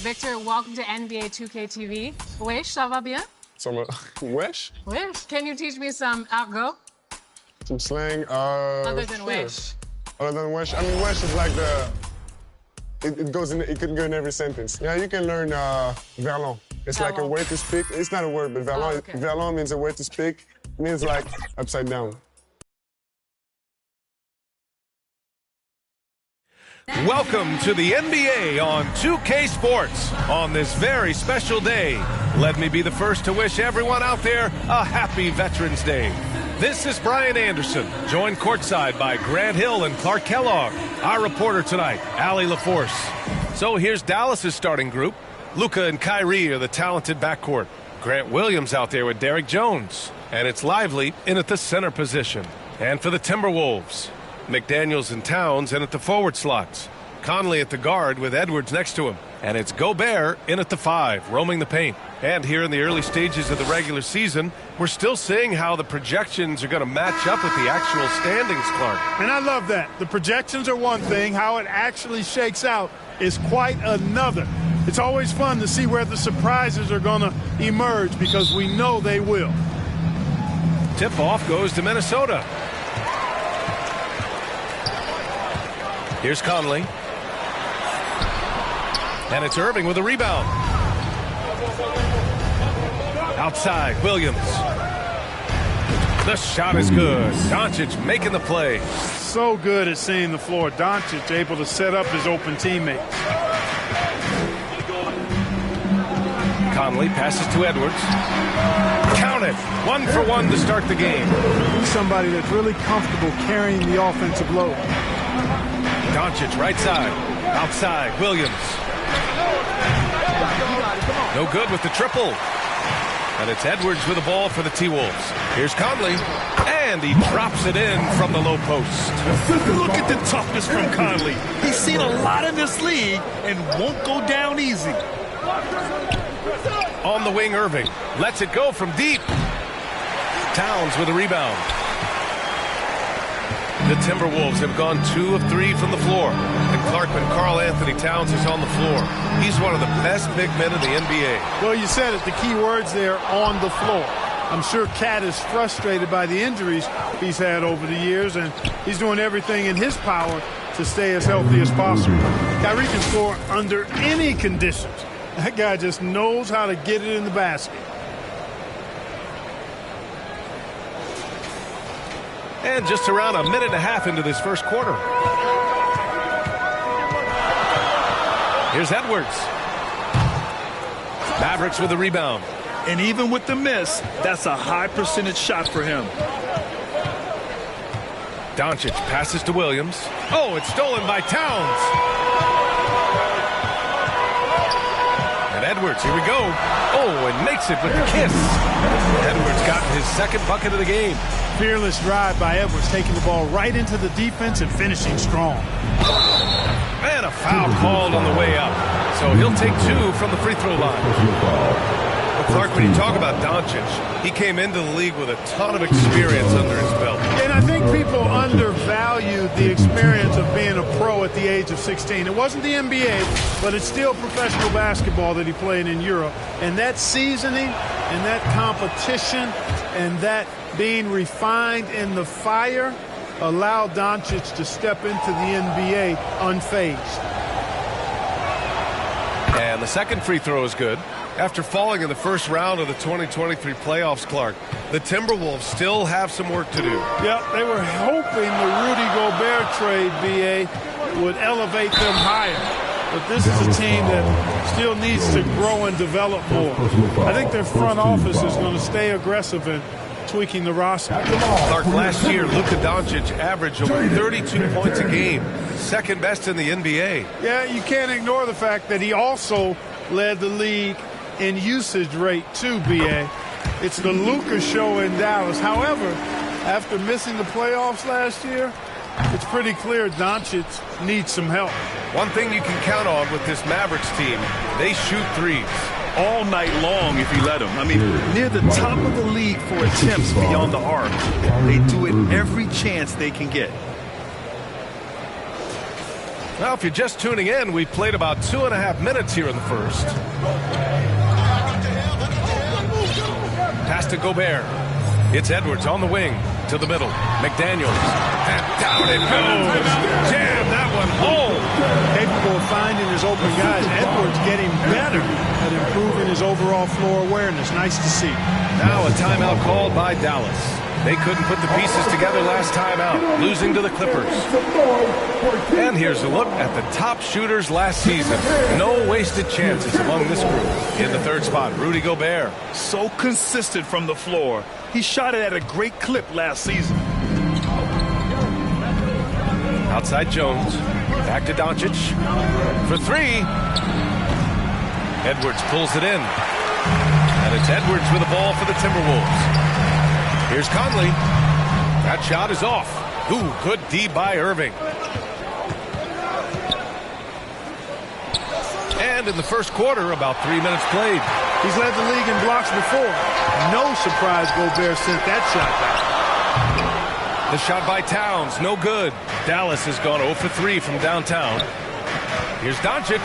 Victor, welcome to NBA2k24. Wesh, ça va bien? Wesh? Wesh. Can you teach me some outgo? Some slang? Other than sure. wesh. Other than wesh? I mean, wesh is like the... It could go in every sentence. Yeah, you can learn verlan. It's Verlan. like a way to speak. It's not a word, but verlan, okay. verlan means a way to speak. It means like upside down. Welcome to the NBA on 2K Sports. On this very special day, let me be the first to wish everyone out there a happy Veterans Day. This is Brian Anderson, joined courtside by Grant Hill and Clark Kellogg. Our reporter tonight, Allie LaForce. So here's Dallas's starting group. Luka and Kyrie are the talented backcourt. Grant Williams out there with Derrick Jones. And it's Lively in at the center position. And for the Timberwolves, McDaniels and Towns in at the forward slots. Conley at the guard with Edwards next to him. And it's Gobert in at the 5, roaming the paint. And here in the early stages of the regular season, we're still seeing how the projections are going to match up with the actual standings, Clark. And I love that. The projections are one thing. How it actually shakes out is quite another. It's always fun to see where the surprises are going to emerge because we know they will. Tip-off goes to Minnesota. Here's Conley. And it's Irving with a rebound. Outside, Williams. The shot is good. Doncic making the play. So good at seeing the floor. Doncic able to set up his open teammates. Conley passes to Edwards. Count it. 1 for 1 to start the game. He's somebody that's really comfortable carrying the offensive load. Doncic right side. Outside, Williams. No good with the triple. And it's Edwards with the ball for the T-Wolves. Here's Conley. And he drops it in from the low post. Look at the toughness from Conley. He's seen a lot in this league and won't go down easy. On the wing, Irving. Lets it go from deep. Towns with a rebound. The Timberwolves have gone 2 of 3 from the floor. And Clark, when Karl Anthony Towns is on the floor, he's one of the best big men in the NBA. Well, you said it. The key words there, on the floor. I'm sure Cat is frustrated by the injuries he's had over the years, and he's doing everything in his power to stay as healthy as possible. Kyrie can score under any conditions. That guy just knows how to get it in the basket. And just around a minute and a half into this first quarter. Here's Edwards. Mavericks with the rebound. And even with the miss, that's a high percentage shot for him. Doncic passes to Williams. Oh, it's stolen by Towns. And Edwards, here we go. Oh, and makes it with the kiss. Edwards got his second bucket of the game. Fearless drive by Edwards, taking the ball right into the defense and finishing strong. And a foul called on the way up. So he'll take 2 from the free throw line. Well, Clark, when you talk about Doncic, he came into the league with a ton of experience under his belt. And I think people undervalue the experience of being a pro at the age of 16. It wasn't the NBA, but it's still professional basketball that he played in Europe. And that seasoning and that competition and that being refined in the fire allowed Doncic to step into the NBA unfazed. And the second free throw is good. After falling in the first round of the 2023 playoffs, Clark, the Timberwolves still have some work to do. Yep, they were hoping the Rudy Gobert trade, B.A., would elevate them higher. But this is a team that still needs to grow and develop more. I think their front office is going to stay aggressive in tweaking the roster. Clark, last year, Luka Doncic averaged over 32 points a game, second best in the NBA. Yeah, you can't ignore the fact that he also led the league in usage rate too, B.A. It's the Luka show in Dallas. However, after missing the playoffs last year, it's pretty clear Doncic needs some help. One thing you can count on with this Mavericks team, they shoot threes. All night long if you let them. I mean, near the top of the league for attempts beyond the arc. They do it every chance they can get. Well, if you're just tuning in, we've played about 2.5 minutes here in the first. Pass to Gobert. It's Edwards on the wing to the middle. McDaniels. And down it goes. Jam that one home. Capable of finding his open guys. Edwards getting better at improving his overall floor awareness. Nice to see. Now a timeout called by Dallas. They couldn't put the pieces together last time out, losing to the Clippers. And here's a look at the top shooters last season. No wasted chances among this group. In the third spot, Rudy Gobert. So consistent from the floor. He shot it at a great clip last season. Outside Jones. Back to Doncic. For three. Edwards pulls it in. And it's Edwards with the ball for the Timberwolves. Here's Conley. That shot is off. Ooh, good D by Irving. And in the first quarter, about 3 minutes played. He's led the league in blocks before. No surprise Gobert sent that shot back. The shot by Towns, no good. Dallas has gone 0 for 3 from downtown. Here's Doncic.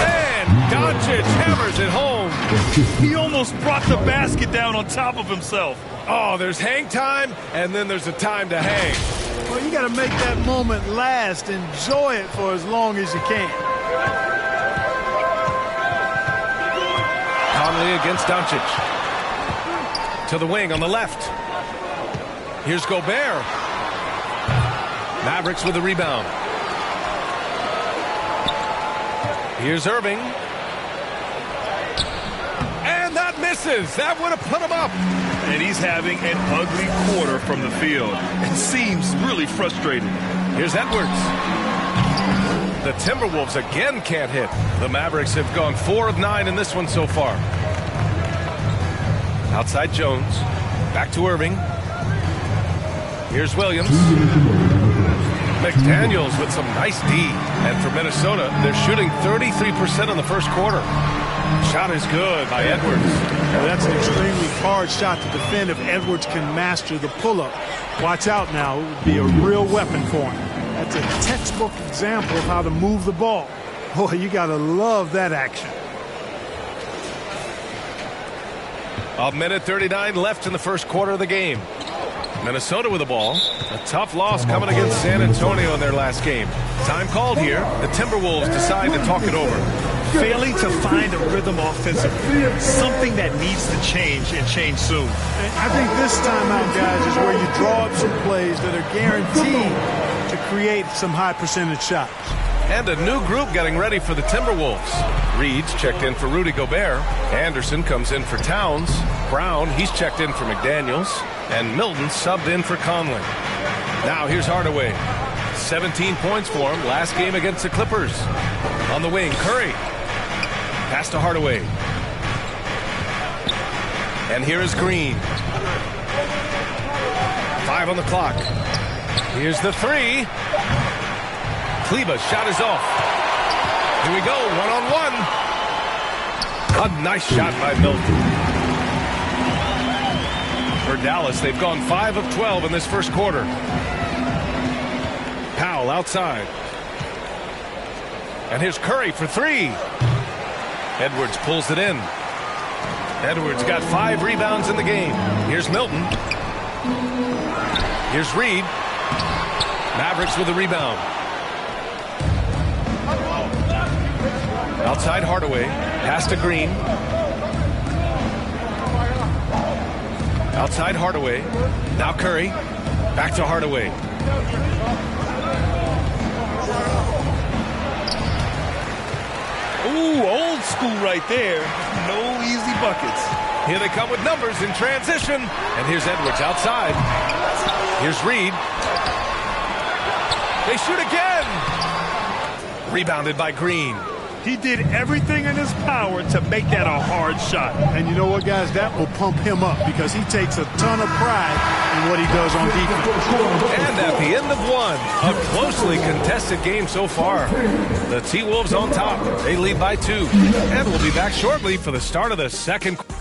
And Doncic hammers it home. He almost brought the basket down on top of himself. Oh, there's hang time, and then there's a time to hang. Well, you got to make that moment last. Enjoy it for as long as you can. Conley against Doncic. To the wing on the left. Here's Gobert. Mavericks with the rebound. Here's Irving. And that misses. That would have put him up. And he's having an ugly quarter from the field. It seems really frustrating. Here's Edwards. The Timberwolves again can't hit. The Mavericks have gone 4 of 9 in this one so far. Outside Jones. Back to Irving. Here's Williams. McDaniels with some nice D. And for Minnesota, they're shooting 33% in the first quarter. Shot is good by Edwards. Well, that's an extremely hard shot to defend if Edwards can master the pull-up. Watch out now. It would be a real weapon for him. That's a textbook example of how to move the ball. Boy, you got to love that action. 1:39 left in the first quarter of the game. Minnesota with the ball. A tough loss coming against San Antonio in their last game. Time called here. The Timberwolves decide to talk it over. Failing to find a rhythm offensively. Something that needs to change and change soon. And I think this timeout, guys, is where you draw up some plays that are guaranteed to create some high percentage shots. And a new group getting ready for the Timberwolves. Reed's checked in for Rudy Gobert. Anderson comes in for Towns. Brown, he's checked in for McDaniels. And Milton subbed in for Conley. Now here's Hardaway. 17 points for him last game against the Clippers. On the wing, Curry. Pass to Hardaway. And here is Green. 5 on the clock. Here's the three. Kleba's shot is off. Here we go, one-on-one. A nice shot by Milton. For Dallas, they've gone 5 of 12 in this first quarter. Powell outside. And here's Curry for three. Edwards pulls it in. Edwards got 5 rebounds in the game. Here's Milton. Here's Reed. Mavericks with the rebound. Outside Hardaway. Pass to Green. Outside Hardaway. Now Curry. Back to Hardaway. Ooh, old school right there. No easy buckets. Here they come with numbers in transition. And here's Edwards outside. Here's Reed. They shoot again. Rebounded by Green. He did everything in his power to make that a hard shot. And you know what, guys? That will pump him up because he takes a ton of pride in what he does on defense. And at the end of one, a closely contested game so far. The T-Wolves on top. They lead by 2. And we'll be back shortly for the start of the second quarter.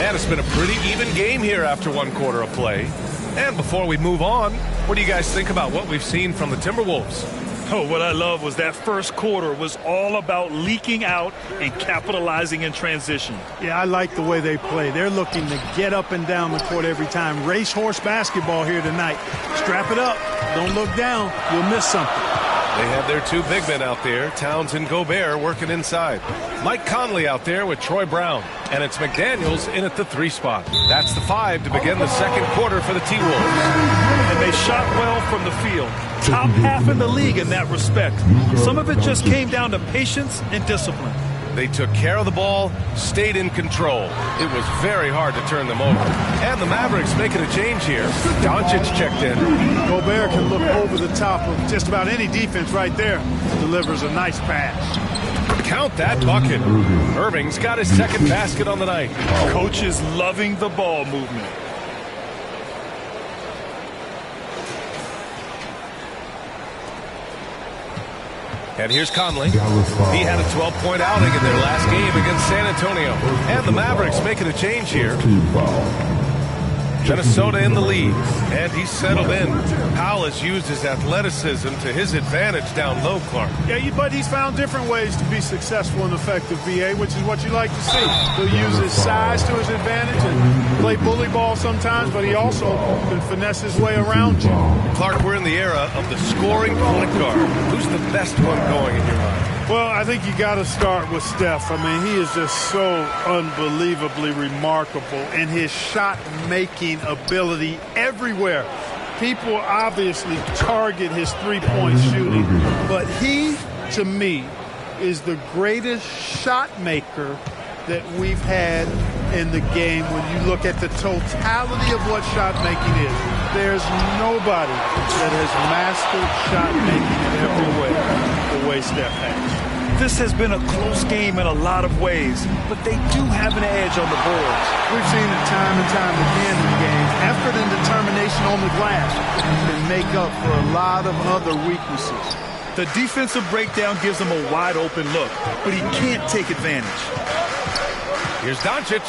And it's been a pretty even game here after one quarter of play. And before we move on, what do you guys think about what we've seen from the Timberwolves? Oh, what I love was that first quarter was all about leaking out and capitalizing in transition. Yeah, I like the way they play. They're looking to get up and down the court every time. Racehorse basketball here tonight. Strap it up. Don't look down. You'll miss something. They have their two big men out there, Towns and Gobert, working inside. Mike Conley out there with Troy Brown. And it's McDaniels in at the 3 spot. That's the 5 to begin the second quarter for the T-Wolves. And they shot well from the field. Top half in the league in that respect. Some of it just came down to patience and discipline. They took care of the ball, stayed in control. It was very hard to turn them over. And the Mavericks making a change here. Doncic checked in. Gobert can look over the top of just about any defense right there. Delivers a nice pass. Count that bucket. Irving's got his second basket on the night. Coach is loving the ball movement. And here's Conley. He had a 12-point outing in their last game against San Antonio. And the Mavericks making a change here. Minnesota in the lead, and he's settled in. Powell has used his athleticism to his advantage down low, Clark. Yeah, but he's found different ways to be successful and effective, VA, which is what you like to see. He'll use his size to his advantage and play bully ball sometimes, but he also can finesse his way around you. Clark, we're in the era of the scoring point guard. Who's the best one going in your mind? Well, I think you got to start with Steph. I mean, he is just so unbelievably remarkable in his shot-making ability everywhere. People obviously target his three-point shooting, but he, to me, is the greatest shot maker that we've had in the game when you look at the totality of what shot making is. There's nobody that has mastered shot making in every way the way Steph has. This has been a close game in a lot of ways, but they do have an edge on the boards. We've seen it time and time again in games. Effort and determination on the glass can make up for a lot of other weaknesses. The defensive breakdown gives him a wide open look, but he can't take advantage. Here's Doncic.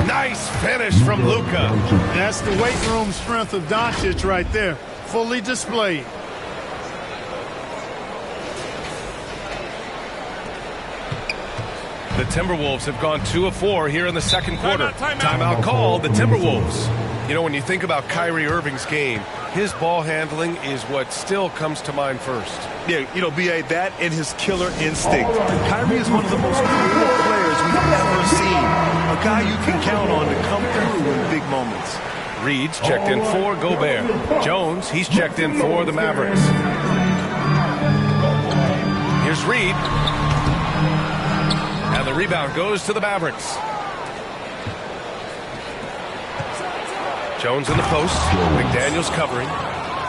Nice finish from Luka. That's the weight room strength of Doncic right there, fully displayed. The Timberwolves have gone 2 of 4 here in the second quarter. Timeout called, the Timberwolves. You know, when you think about Kyrie Irving's game, his ball handling is what still comes to mind first. Yeah, you know, B.A., that and his killer instinct. Kyrie is one of the most creative players we've ever seen. A guy you can count on to come through in big moments. Reed's checked in for Gobert. Jones, he's checked in for the Mavericks. Here's Reed. And the rebound goes to the Mavericks. Jones in the post. McDaniels covering.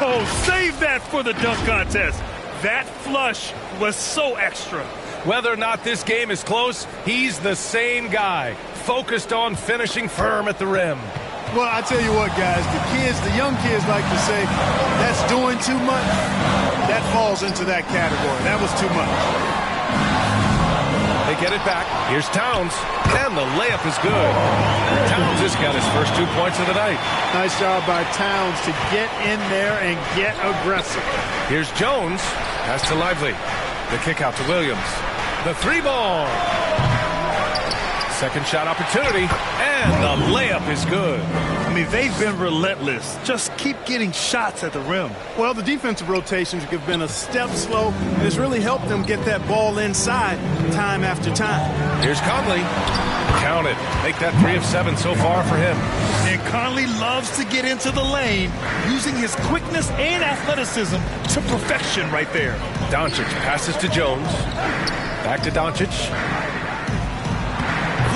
Oh, save that for the dunk contest. That flush was so extra. Whether or not this game is close, he's the same guy, focused on finishing firm at the rim. Well, I tell you what, guys, the young kids like to say, that's doing too much. That falls into that category. That was too much. They get it back. Here's Towns, and the layup is good. Towns has got his first 2 points of the night. Nice job by Towns to get in there and get aggressive. Here's Jones. Pass to Lively. The kick out to Williams. The 3-ball. Second shot opportunity, and the layup is good. I mean, they've been relentless. Just keep getting shots at the rim. Well, the defensive rotations have been a step slow, and it's really helped them get that ball inside time after time. Here's Conley. Count it. Make that 3 of 7 so far for him. And Conley loves to get into the lane, using his quickness and athleticism to perfection right there. Doncic passes to Jones. Back to Doncic.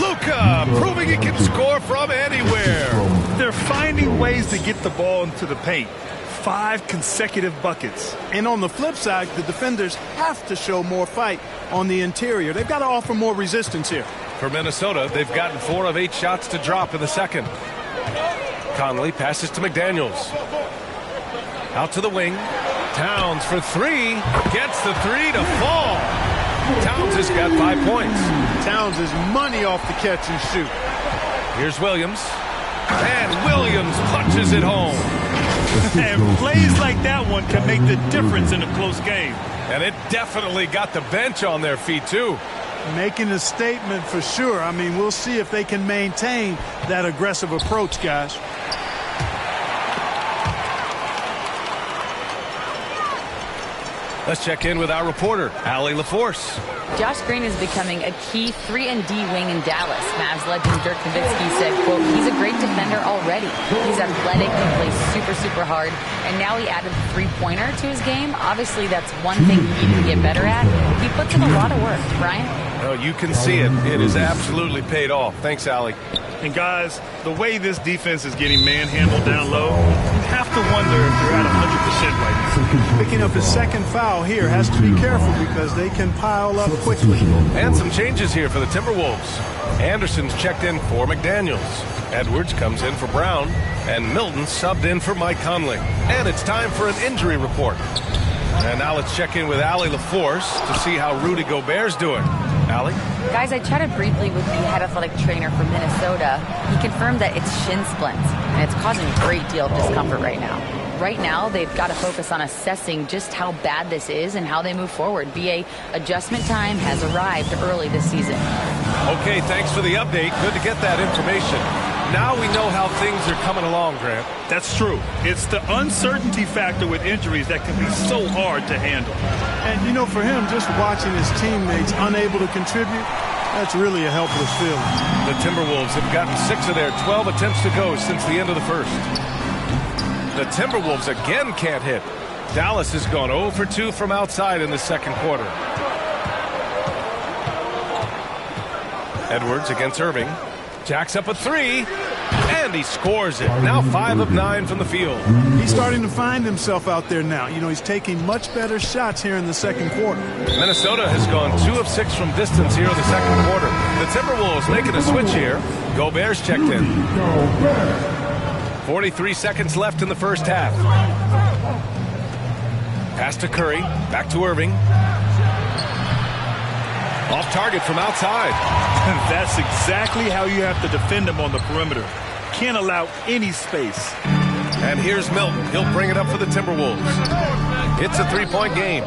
Luka proving he can score from anywhere. They're finding ways to get the ball into the paint. 5 consecutive buckets. And on the flip side, the defenders have to show more fight on the interior. They've got to offer more resistance here. For Minnesota, they've gotten 4 of 8 shots to drop in the second. Conley passes to McDaniels. Out to the wing. Towns for 3. Gets the 3 to fall. Towns has got 5 points. Towns is money off the catch and shoot. Here's Williams. And Williams punches it home. And plays like that one can make the difference in a close game. And it definitely got the bench on their feet, too. Making a statement for sure. I mean, we'll see if they can maintain that aggressive approach, guys. Let's check in with our reporter, Allie LaForce. Josh Green is becoming a key 3-and-D wing in Dallas. Mavs legend Dirk Nowitzki said, quote, he's a great defender already. He's athletic, he plays super, super hard, and now he added the three-pointer to his game. Obviously, that's one thing he needed to get better at. He puts in a lot of work. Brian? Oh, you can see it. It has absolutely paid off. Thanks, Allie. And guys, the way this defense is getting manhandled down low, you have to wonder if they're at 100% right now. Picking up his second foul here, has to be careful because they can pile up quickly. And some changes here for the Timberwolves. Anderson's checked in for McDaniels. Edwards comes in for Brown. And Milton subbed in for Mike Conley. And it's time for an injury report. And now let's check in with Allie LaForce to see how Rudy Gobert's doing. Allie? Guys, I chatted briefly with the head athletic trainer from Minnesota. He confirmed that it's shin splints, and it's causing a great deal of discomfort right now. Right now, they've got to focus on assessing just how bad this is and how they move forward. BA adjustment time has arrived early this season. Okay, thanks for the update. Good to get that information. Now we know how things are coming along, Grant. That's true. It's the uncertainty factor with injuries that can be so hard to handle. And, you know, for him, just watching his teammates unable to contribute, that's really a helpless feeling. The Timberwolves have gotten 6 of their 12 attempts to go since the end of the first. The Timberwolves again can't hit. Dallas has gone 0 for 2 from outside in the second quarter. Edwards against Irving. Jacks up a 3, and he scores it. Now 5 of 9 from the field. He's starting to find himself out there now. You know, he's taking much better shots here in the second quarter. Minnesota has gone 2 of 6 from distance here in the second quarter. The Timberwolves making a switch here. Gobert's checked in. 43 seconds left in the first half. Pass to Curry. Back to Irving. Off target from outside. That's exactly how you have to defend him on the perimeter. Can't allow any space. And here's Milton. He'll bring it up for the Timberwolves. It's a 3-point game.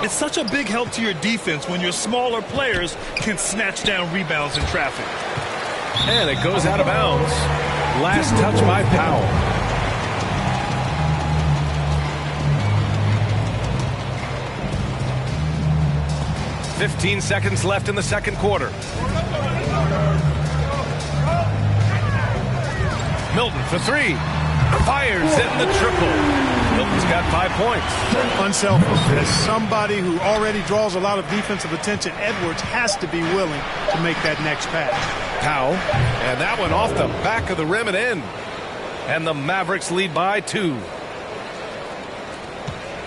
It's such a big help to your defense when your smaller players can snatch down rebounds in traffic. And it goes out of bounds. Last touch by Powell. 15 seconds left in the second quarter. Milton for 3. Fires in the triple. Milton's got 5 points. Unselfish. As somebody who already draws a lot of defensive attention, Edwards has to be willing to make that next pass. Powell. And that one off the back of the rim and in. And the Mavericks lead by 2.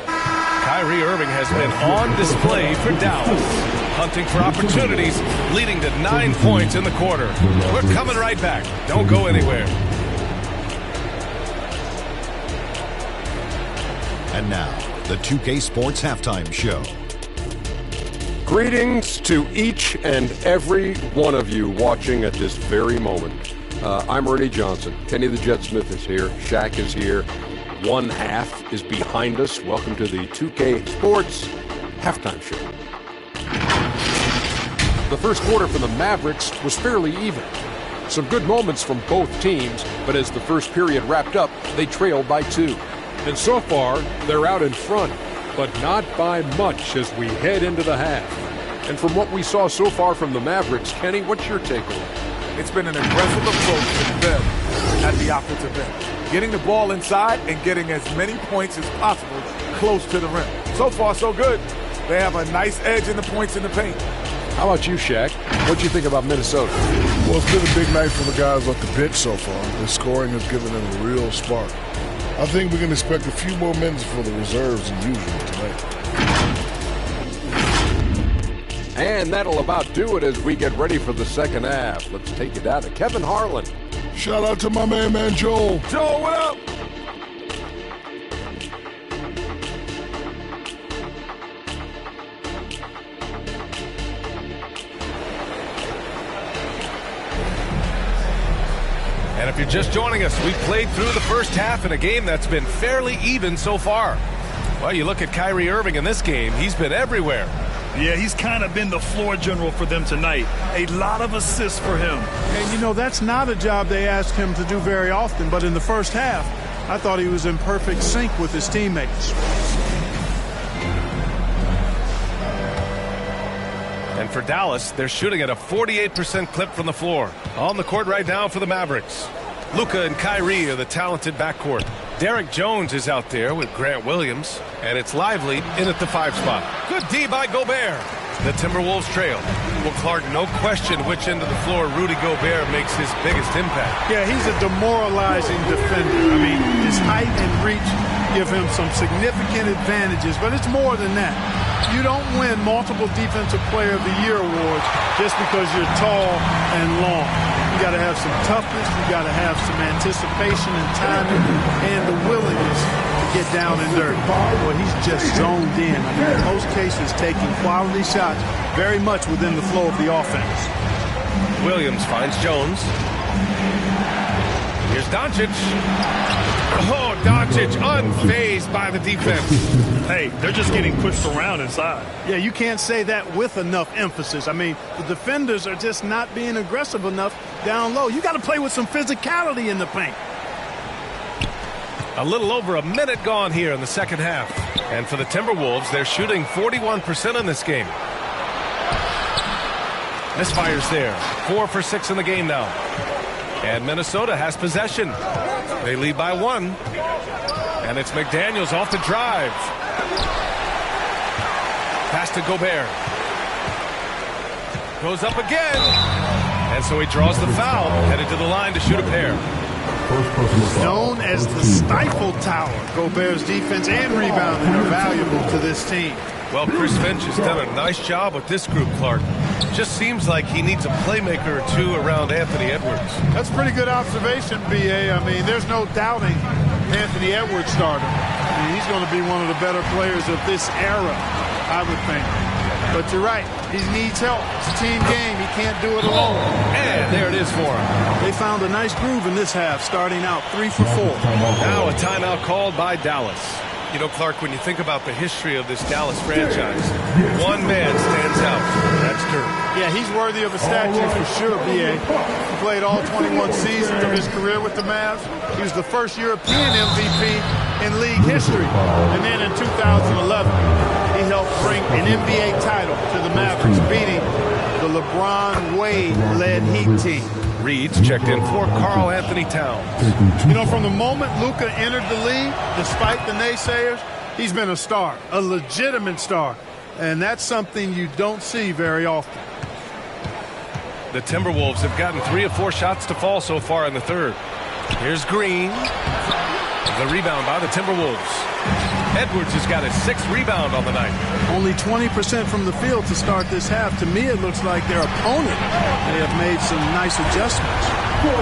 Kyrie Irving has been on display for Dallas, hunting for opportunities, leading to 9 points in the quarter. We're coming right back. Don't go anywhere. And now, the 2K Sports Halftime Show. Greetings to each and every one of you watching at this very moment. I'm Ernie Johnson. Kenny the Jet Smith is here. Shaq is here. One half is behind us. Welcome to the 2K Sports Halftime Show. The first quarter for the Mavericks was fairly even. Some good moments from both teams, but as the first period wrapped up, they trailed by 2. And so far, they're out in front, but not by much as we head into the half. And from what we saw so far from the Mavericks, Kenny, what's your takeaway? It's been an aggressive approach to them at the offensive end. Getting the ball inside and getting as many points as possible close to the rim. So far, so good. They have a nice edge in the points in the paint. How about you, Shaq? What'd you think about Minnesota? Well, it's been a big night for the guys off the bench so far. The scoring has given them a real spark. I think we can expect a few more minutes for the reserves than usual tonight. And that'll about do it as we get ready for the second half. Let's take it down to Kevin Harlan. Shout out to my man Joel. Joel, what up? if you're just joining us, we've played through the first half in a game that's been fairly even so far. Well, you look at Kyrie Irving in this game, he's been everywhere. Yeah, he's kind of been the floor general for them tonight. A lot of assists for him. And, you know, that's not a job they asked him to do very often, but in the first half, I thought he was in perfect sync with his teammates. And for Dallas, they're shooting at a 48% clip from the floor. On the court right now for the Mavericks. Luka and Kyrie are the talented backcourt. Derek Jones is out there with Grant Williams, and it's Lively in at the 5 spot. Good D by Gobert. The Timberwolves trail. Well, Clark, no question which end of the floor Rudy Gobert makes his biggest impact. Yeah, he's a demoralizing defender. I mean, his height and reach give him some significant advantages, but it's more than that. You don't win multiple Defensive Player of the Year awards just because you're tall and long. You got to have some toughness. You got to have some anticipation and timing and the willingness to get down and dirty. Well, he's just zoned in. I mean, in most cases, taking quality shots very much within the flow of the offense. Williams finds Jones. Here's Doncic. Oh, Doncic unfazed by the defense. Hey, they're just getting pushed around inside. Yeah, you can't say that with enough emphasis. I mean, the defenders are just not being aggressive enough down low. You got to play with some physicality in the paint. A little over a minute gone here in the second half. And for the Timberwolves, they're shooting 41% in this game. Misfires there. 4 for 6 in the game now. And Minnesota has possession. They lead by 1. And it's McDaniels off the drive. Pass to Gobert. Goes up again. And so he draws the foul. Headed to the line to shoot a pair. Known as the Stifle Tower, Gobert's defense and rebounding are valuable to this team. Well, Chris Finch has done a nice job with this group, Clark. Just seems like he needs a playmaker or two around Anthony Edwards. That's a pretty good observation, B.A. I mean, there's no doubting Anthony Edwards starter. I mean, he's going to be one of the better players of this era, I would think. But you're right. He needs help. It's a team game. He can't do it alone. And there it is for him. They found a nice groove in this half, starting out 3 for 4. Now a timeout called by Dallas. You know, Clark, when you think about the history of this Dallas franchise, one man stands out. That's Dirk. Yeah, he's worthy of a statue for sure, B.A. He played all 21 seasons of his career with the Mavs. He was the first European MVP in league history. And then in 2011, he helped bring an NBA title to the Mavericks, beating the LeBron-Wade-led Heat team. Reed's checked in for Karl Anthony Towns. You know, from the moment Luka entered the league, despite the naysayers, he's been a star, a legitimate star. And that's something you don't see very often. The Timberwolves have gotten 3 of 4 shots to fall so far in the third. Here's Green. The rebound by the Timberwolves. Edwards has got his 6th rebound on the night. Only 20% from the field to start this half. To me, it looks like their opponent may have made some nice adjustments.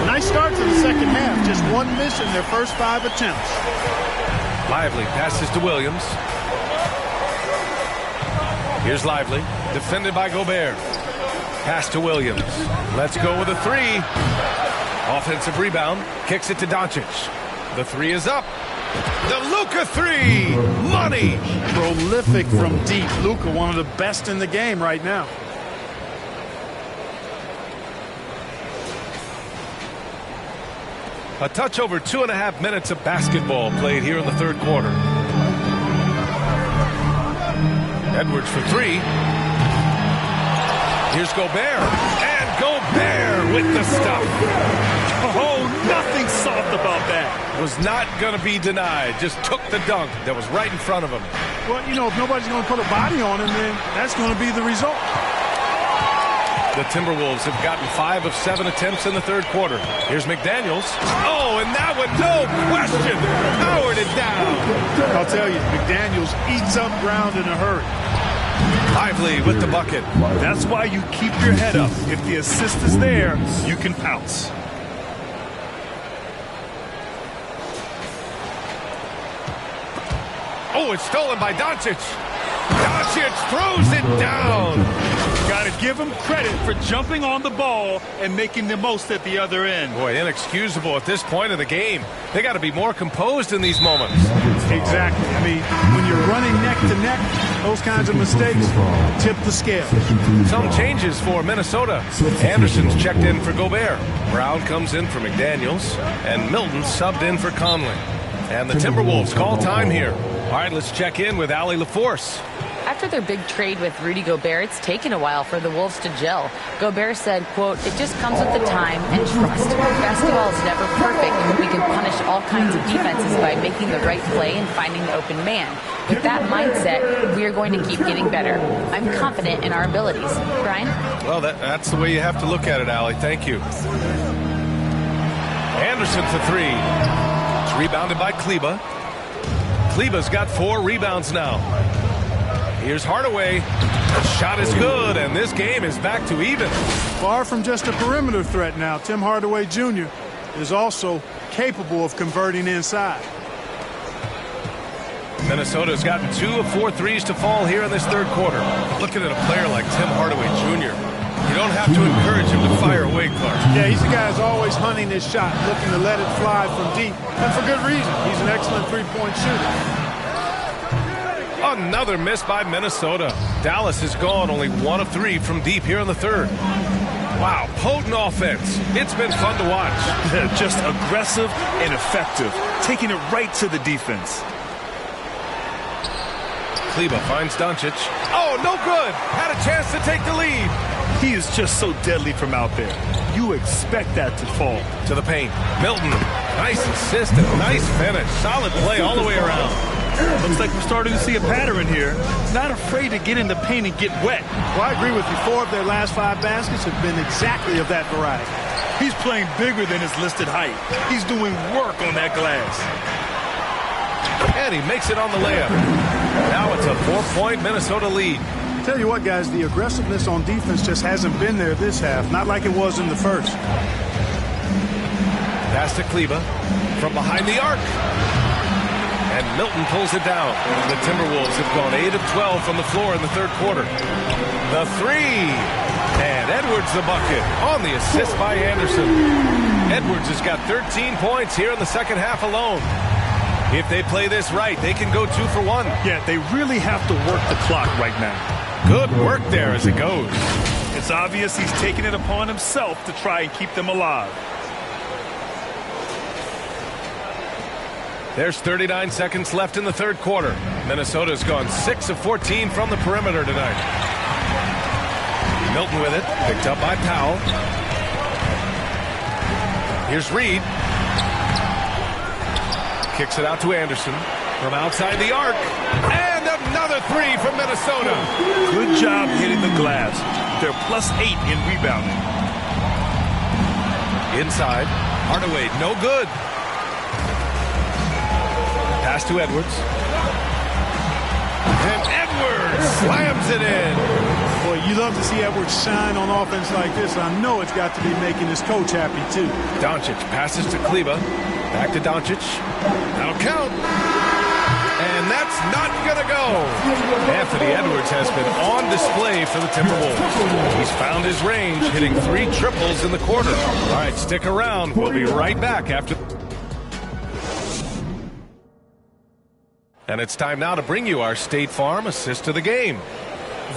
Nice start to the second half. Just 1 miss in their first 5 attempts. Lively passes to Williams. Here's Lively, defended by Gobert. Pass to Williams. Let's go with a 3. Offensive rebound. Kicks it to Doncic. The 3 is up. The Luka 3. Money. Prolific from deep. Luka, one of the best in the game right now. A touch over 2.5 minutes of basketball played here in the third quarter. Edwards for 3. Here's Gobert. And Gobert with the stuff. Oh, nothing soft about that. Was not going to be denied. Just took the dunk that was right in front of him. Well, you know, if nobody's going to put a body on him, then that's going to be the result. The Timberwolves have gotten 5 of 7 attempts in the third quarter. Here's McDaniels. Oh, and that one, no question, powered it down. I'll tell you, McDaniels eats up ground in a hurry. Lively with the bucket. That's why you keep your head up. If the assist is there, you can pounce. Oh, it's stolen by Doncic. Doncic throws it down. Got it Give him credit for jumping on the ball and making the most at the other end. Boy, inexcusable at this point of the game. They got to be more composed in these moments. Exactly. I mean, when you're running neck to neck, those kinds of mistakes tip the scale. Some changes for Minnesota. Anderson's checked in for Gobert. Brown comes in for McDaniels. And Milton subbed in for Conley. And the Timberwolves call time here. All right, let's check in with Allie LaForce. After their big trade with Rudy Gobert, it's taken a while for the Wolves to gel. Gobert said, quote, "It just comes with the time and trust. Basketball is never perfect, and we can punish all kinds of defenses by making the right play and finding the open man. With that mindset, we are going to keep getting better. I'm confident in our abilities." Brian? Well, that's the way you have to look at it, Allie. Thank you. Anderson for three. It's rebounded by Kleba. Kleba's got 4 rebounds now. Here's Hardaway. The shot is good, and this game is back to even. Far from just a perimeter threat now, Tim Hardaway Jr. is also capable of converting inside. Minnesota's gotten 2 of 4 threes to fall here in this third quarter. Looking at a player like Tim Hardaway Jr., you don't have to encourage him to fire away, Clark. Yeah, he's the guy who's always hunting his shot, looking to let it fly from deep, and for good reason. He's an excellent three-point shooter. Another miss by Minnesota. Dallas has gone only 1 of 3 from deep here in the third. Wow, potent offense. It's been fun to watch. Just aggressive and effective, taking it right to the defense. Kleba finds Doncic. Oh, no good. Had a chance to take the lead. He is just so deadly from out there. You expect that to fall. To the paint. Milton. Nice assist and nice finish. Solid play all the way around. Looks like we're starting to see a pattern here. Not afraid to get in the paint and get wet. Well, I agree with you. 4 of their last 5 baskets have been exactly of that variety. He's playing bigger than his listed height. He's doing work on that glass. And he makes it on the layup. Now it's a 4-point Minnesota lead. Tell you what, guys, the aggressiveness on defense just hasn't been there this half. Not like it was in the first. Pass to Kleba from behind the arc. And Milton pulls it down. The Timberwolves have gone 8 of 12 from the floor in the third quarter. The three. And Edwards the bucket on the assist by Anderson. Edwards has got 13 points here in the second half alone. If they play this right, they can go 2 for 1. Yeah, they really have to work the clock right now. Good work there as it goes. It's obvious he's taking it upon himself to try and keep them alive. There's 39 seconds left in the third quarter. Minnesota's gone 6 of 14 from the perimeter tonight. Milton with it, picked up by Powell. Here's Reed. Kicks it out to Anderson from outside the arc. And another 3 from Minnesota. Good job hitting the glass. They're +8 in rebounding. Inside. Hardaway, no good. Pass to Edwards. And Edwards slams it in. Boy, you love to see Edwards shine on offense like this. I know it's got to be making his coach happy, too. Doncic passes to Kleba. Back to Doncic. That'll count. And that's not going to go. Anthony Edwards has been on display for the Timberwolves. He's found his range, hitting 3 triples in the quarter. All right, stick around. We'll be right back after. And it's time now to bring you our State Farm assist of the game.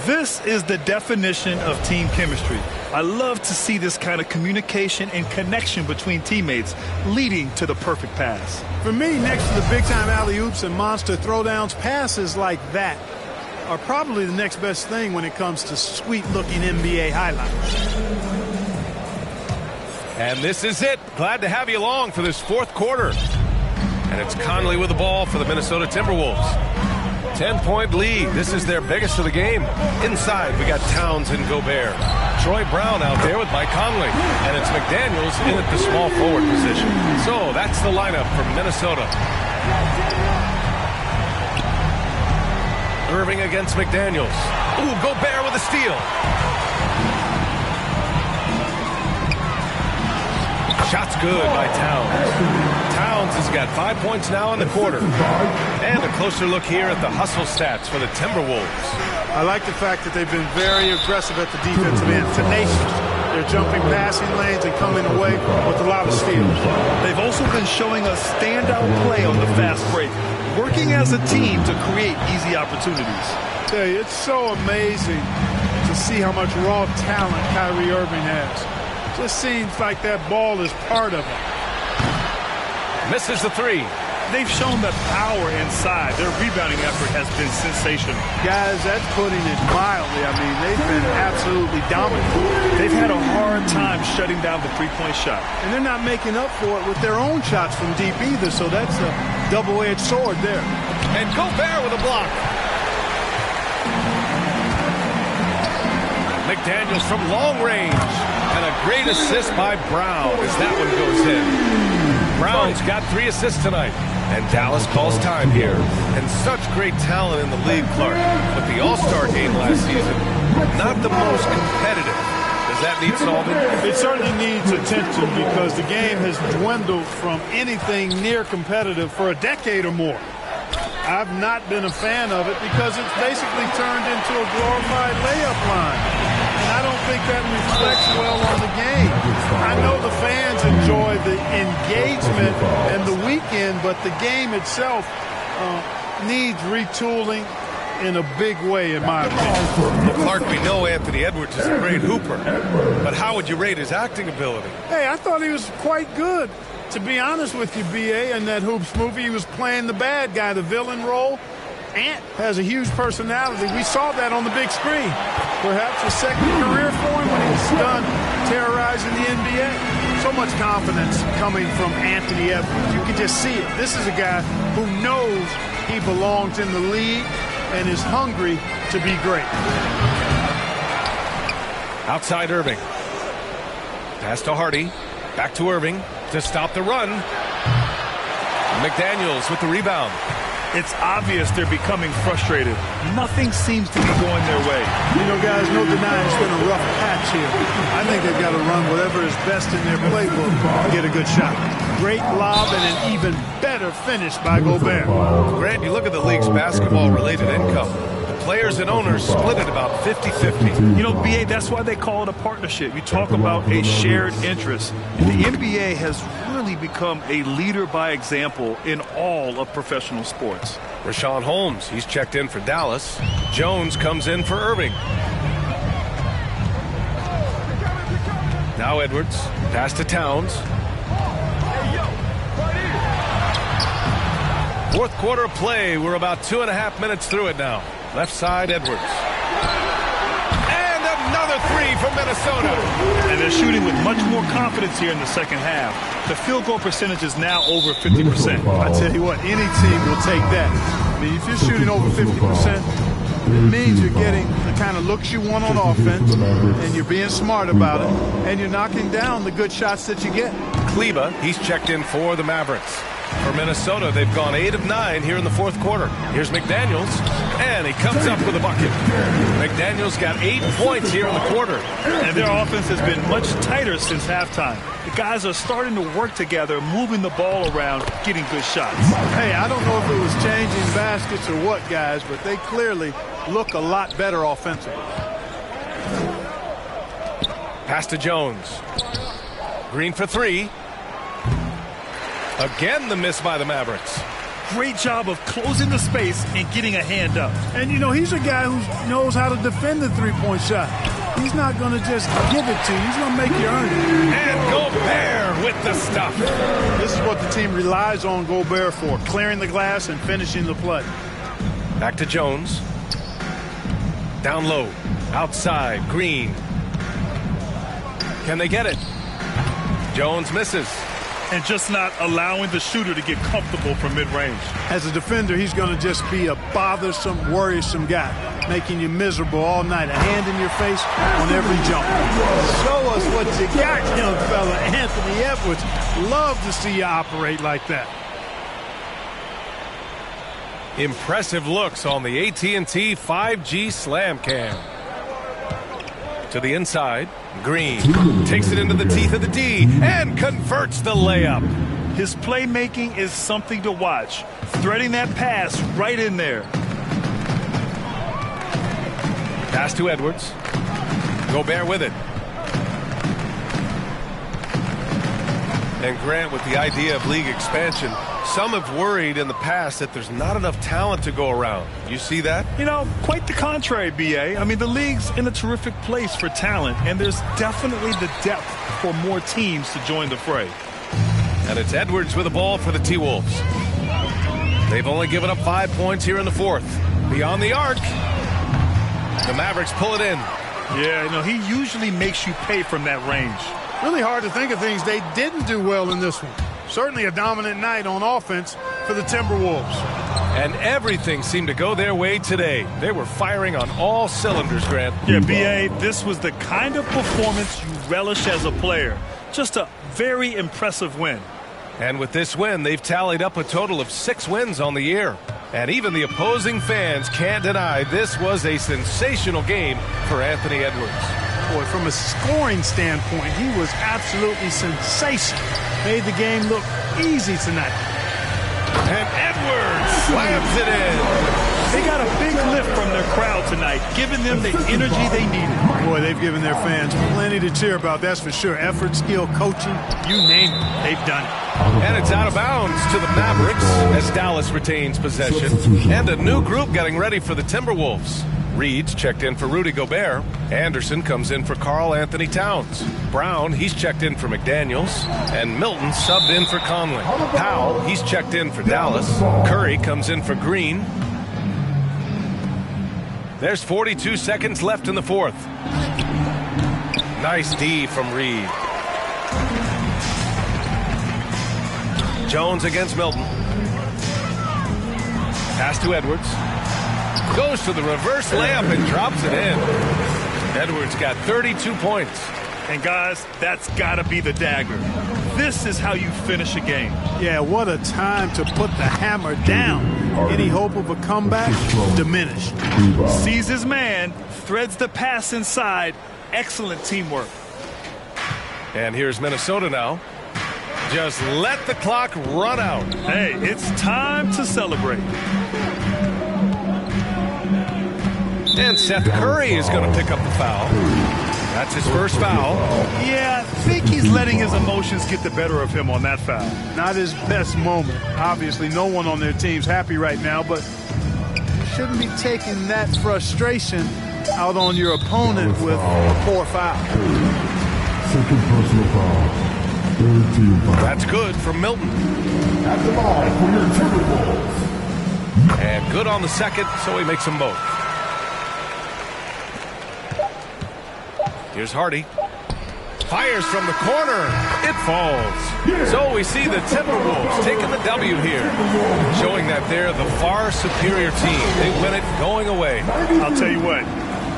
This is the definition of team chemistry. I love to see this kind of communication and connection between teammates leading to the perfect pass. For me, next to the big-time alley-oops and monster throwdowns, passes like that are probably the next best thing when it comes to sweet-looking NBA highlights. And this is it. Glad to have you along for this fourth quarter. And it's Conley with the ball for the Minnesota Timberwolves. 10-point lead. This is their biggest of the game. Inside, we got Towns and Gobert. Troy Brown out there with Mike Conley. And it's McDaniels in at the small forward position. So that's the lineup for Minnesota. Irving against McDaniels. Ooh, Gobert with a steal. Shot's good by Towns. Towns has got 5 points now in the quarter. And a closer look here at the hustle stats for the Timberwolves. I like the fact that they've been very aggressive at the defensive end, tenacious. They're jumping passing lanes and coming away with a lot of steals. They've also been showing us standout play on the fast break, working as a team to create easy opportunities. I tell you, it's so amazing to see how much raw talent Kyrie Irving has. Just seems like that ball is part of it. Misses the three. They've shown that power inside. Their rebounding effort has been sensational. Guys, that's putting it mildly. I mean, they've been absolutely dominant. They've had a hard time shutting down the three-point shot. And they're not making up for it with their own shots from deep either, so that's a double-edged sword there. And Gobert with a block. McDaniels from long range. And a great assist by Brown as that one goes in. Brown's got 3 assists tonight. And Dallas calls time here. And such great talent in the league, Clark. But the All-Star game last season, not the most competitive. Does that need solving? It certainly needs attention because the game has dwindled from anything near competitive for a decade or more. I've not been a fan of it because it's basically turned into a glorified layup line. And I don't think that reflects well on the game. I know the fans enjoy the engagement and the weekend, but the game itself needs retooling in a big way, in my opinion. Well, Clark, we know Anthony Edwards is a great hooper, but how would you rate his acting ability? Hey, I thought he was quite good. To be honest with you, B.A., in that Hoops movie, he was playing the bad guy, the villain role. Ant has a huge personality. We saw that on the big screen. Perhaps a second career for him when he's done terrorizing the NBA. So much confidence coming from Anthony Edwards. You can just see it. This is a guy who knows he belongs in the league and is hungry to be great. Outside Irving. Pass to Hardy. Back to Irving to stop the run. McDaniels with the rebound. It's obvious they're becoming frustrated. Nothing seems to be going their way. You know, guys, no denying it's been a rough patch here. I think they've got to run whatever is best in their playbook to get a good shot. Great lob and an even better finish by Gobert. Grant, you look at the league's basketball-related income. Players and owners split it about 50-50. You know, B.A., that's why they call it a partnership. You talk about a shared interest. And the NBA has really become a leader by example in all of professional sports. Rashawn Holmes, he's checked in for Dallas. Jones comes in for Irving. Now Edwards, pass to Towns. Fourth quarter of play. We're about 2.5 minutes through it now. Left side, Edwards. And another three from Minnesota. And they're shooting with much more confidence here in the second half. The field goal percentage is now over 50%. I tell you what, any team will take that. I mean, if you're shooting over 50%, it means you're getting the kind of looks you want on offense, and you're being smart about it, and you're knocking down the good shots that you get. Kleba, he's checked in for the Mavericks. For Minnesota, they've gone 8 of 9 here in the fourth quarter. Here's McDaniels, and he comes up with a bucket. McDaniels got 8 points here in the quarter. And their offense has been much tighter since halftime. The guys are starting to work together, moving the ball around, getting good shots. Hey, I don't know if it was changing baskets or what, guys, but they clearly look a lot better offensively. Pass to Jones. Green for 3. Again, the miss by the Mavericks. Great job of closing the space and getting a hand up. And, you know, he's a guy who knows how to defend the three-point shot. He's not going to just give it to you. He's going to make you earn it. And Gobert with the stuff. This is what the team relies on Gobert for, clearing the glass and finishing the play. Back to Jones. Down low. Outside. Green. Can they get it? Jones misses. And just not allowing the shooter to get comfortable from mid-range. As a defender, he's going to just be a bothersome, worrisome guy, making you miserable all night. A hand in your face on every jump. Show us what you got, young fella. Anthony Edwards. Love to see you operate like that. Impressive looks on the AT&T 5G Slam Cam. To the inside. Green takes it into the teeth of the D and converts the layup. His playmaking is something to watch. Threading that pass right in there. Pass to Edwards. Gobert with it. And Grant, with the idea of league expansion, some have worried in the past that there's not enough talent to go around. You see that? You know, quite the contrary, B.A. I mean, the league's in a terrific place for talent, and there's definitely the depth for more teams to join the fray. And it's Edwards with the ball for the T-Wolves. They've only given up 5 points here in the fourth. Beyond the arc. The Mavericks pull it in. Yeah, you know, he usually makes you pay from that range. Really hard to think of things they didn't do well in this one. Certainly a dominant night on offense for the Timberwolves. And everything seemed to go their way today. They were firing on all cylinders, Grant. Yeah, B.A., this was the kind of performance you relish as a player. Just a very impressive win. And with this win, they've tallied up a total of 6 wins on the year. And even the opposing fans can't deny this was a sensational game for Anthony Edwards. Boy, from a scoring standpoint, he was absolutely sensational. Made the game look easy tonight. And Edwards slams it in. They got a big lift from their crowd tonight, giving them the energy they needed. Boy, they've given their fans plenty to cheer about, that's for sure. Effort, skill, coaching, you name it, they've done it. And it's out of bounds to the Mavericks as Dallas retains possession. And a new group getting ready for the Timberwolves. Reed's checked in for Rudy Gobert. Anderson comes in for Karl Anthony Towns. Brown, he's checked in for McDaniels. And Milton subbed in for Conley. Powell, he's checked in for Dallas. Curry comes in for Green. There's 42 seconds left in the fourth. Nice D from Reed. Jones against Milton. Pass to Edwards. Goes to the reverse layup and drops it in. Edwards got 32 points. And guys, that's got to be the dagger. This is how you finish a game. Yeah, what a time to put the hammer down. Any hope of a comeback? Diminished. Sees his man, threads the pass inside. Excellent teamwork. And here's Minnesota now. Just let the clock run out. Hey, it's time to celebrate. And Seth Curry is going to pick up the foul. That's his first foul. Yeah, I think he's letting his emotions get the better of him on that foul. Not his best moment. Obviously, no one on their team's happy right now, but you shouldn't be taking that frustration out on your opponent with a poor foul. Second personal foul. Third team foul. That's good for Milton. At the line for your Timberwolves. And good on the second, so he makes them both. Here's Hardy. Fires from the corner. It falls. So we see the Timberwolves taking the W here, showing that they're the far superior team. They win it going away. I'll tell you what,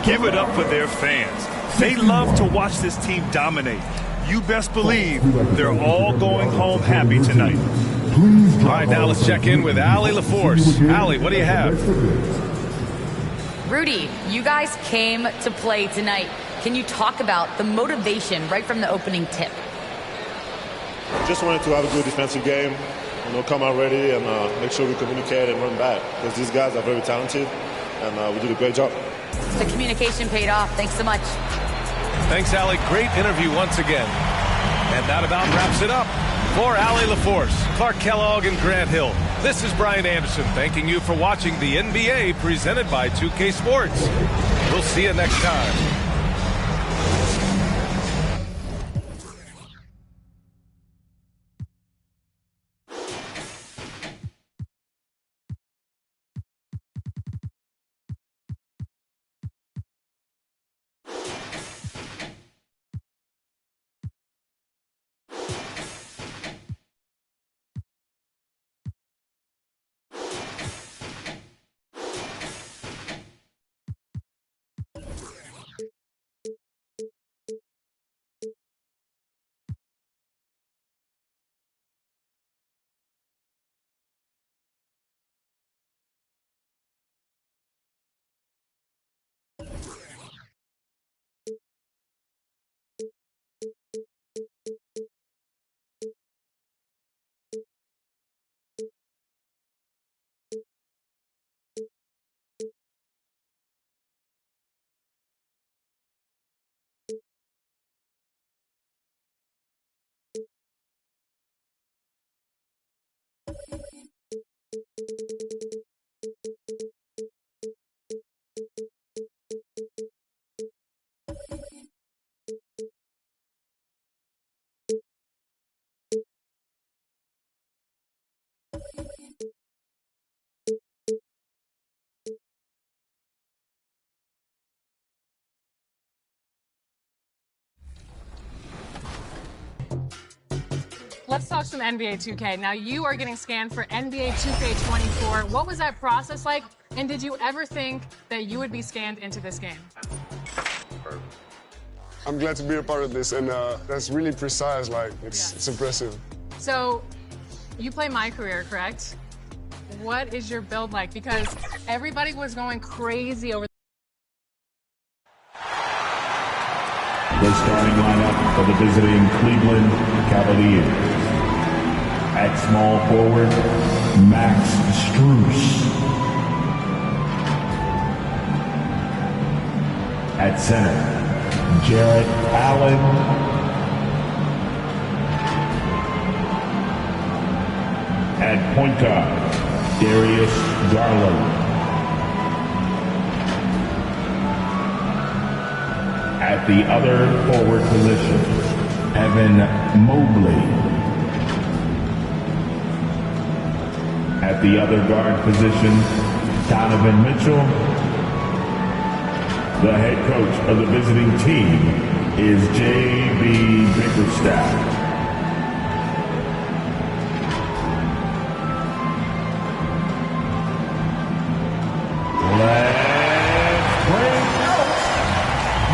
give it up for their fans. They love to watch this team dominate. You best believe they're all going home happy tonight. All right, now let's check in with Allie LaForce. Allie, what do you have? Rudy, you guys came to play tonight. Can you talk about the motivation right from the opening tip? Just wanted to have a good defensive game, come out ready and make sure we communicate and run back because these guys are very talented and we did a great job. The communication paid off. Thanks so much. Thanks, Allie. Great interview once again. And that about wraps it up. For Allie LaForce, Clark Kellogg, and Grant Hill, this is Brian Anderson thanking you for watching the NBA presented by 2K Sports. We'll see you next time. Let's talk some NBA 2K. Now, you are getting scanned for NBA 2k24. What was that process like? And did you ever think that you would be scanned into this game? I'm glad to be a part of this, and that's really precise. Like, it's impressive. So, you play My Career, correct? What is your build like? Because everybody was going crazy over. The starting lineup for the visiting Cleveland Cavaliers. At small forward, Max Strus. At center, Jarrett Allen. At point guard, Darius Garland. At the other forward position, Evan Mobley. At the other guard position, Donovan Mitchell. The head coach of the visiting team is J.B. Bickerstaff. Let's bring out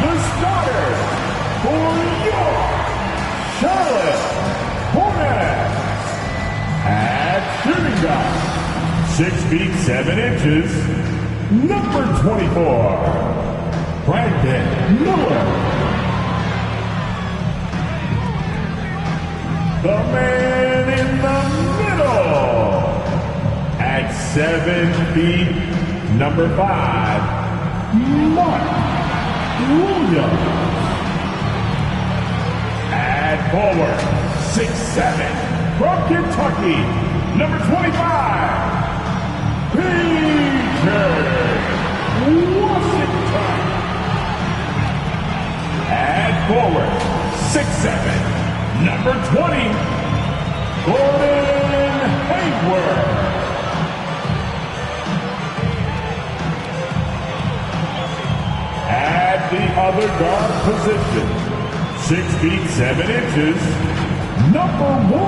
the starter for your Charlotte Hornets. At shooting guard, 6 feet 7 inches, number 24, Brandon Miller. The man in the middle, at 7 feet, number 5, Mark Williams. At forward, 6'7", from Kentucky, number 25, P.J. Washington. At forward, 6'7", number 20, Gordon Hayward. At the other guard position, 6 feet 7 inches, number 1,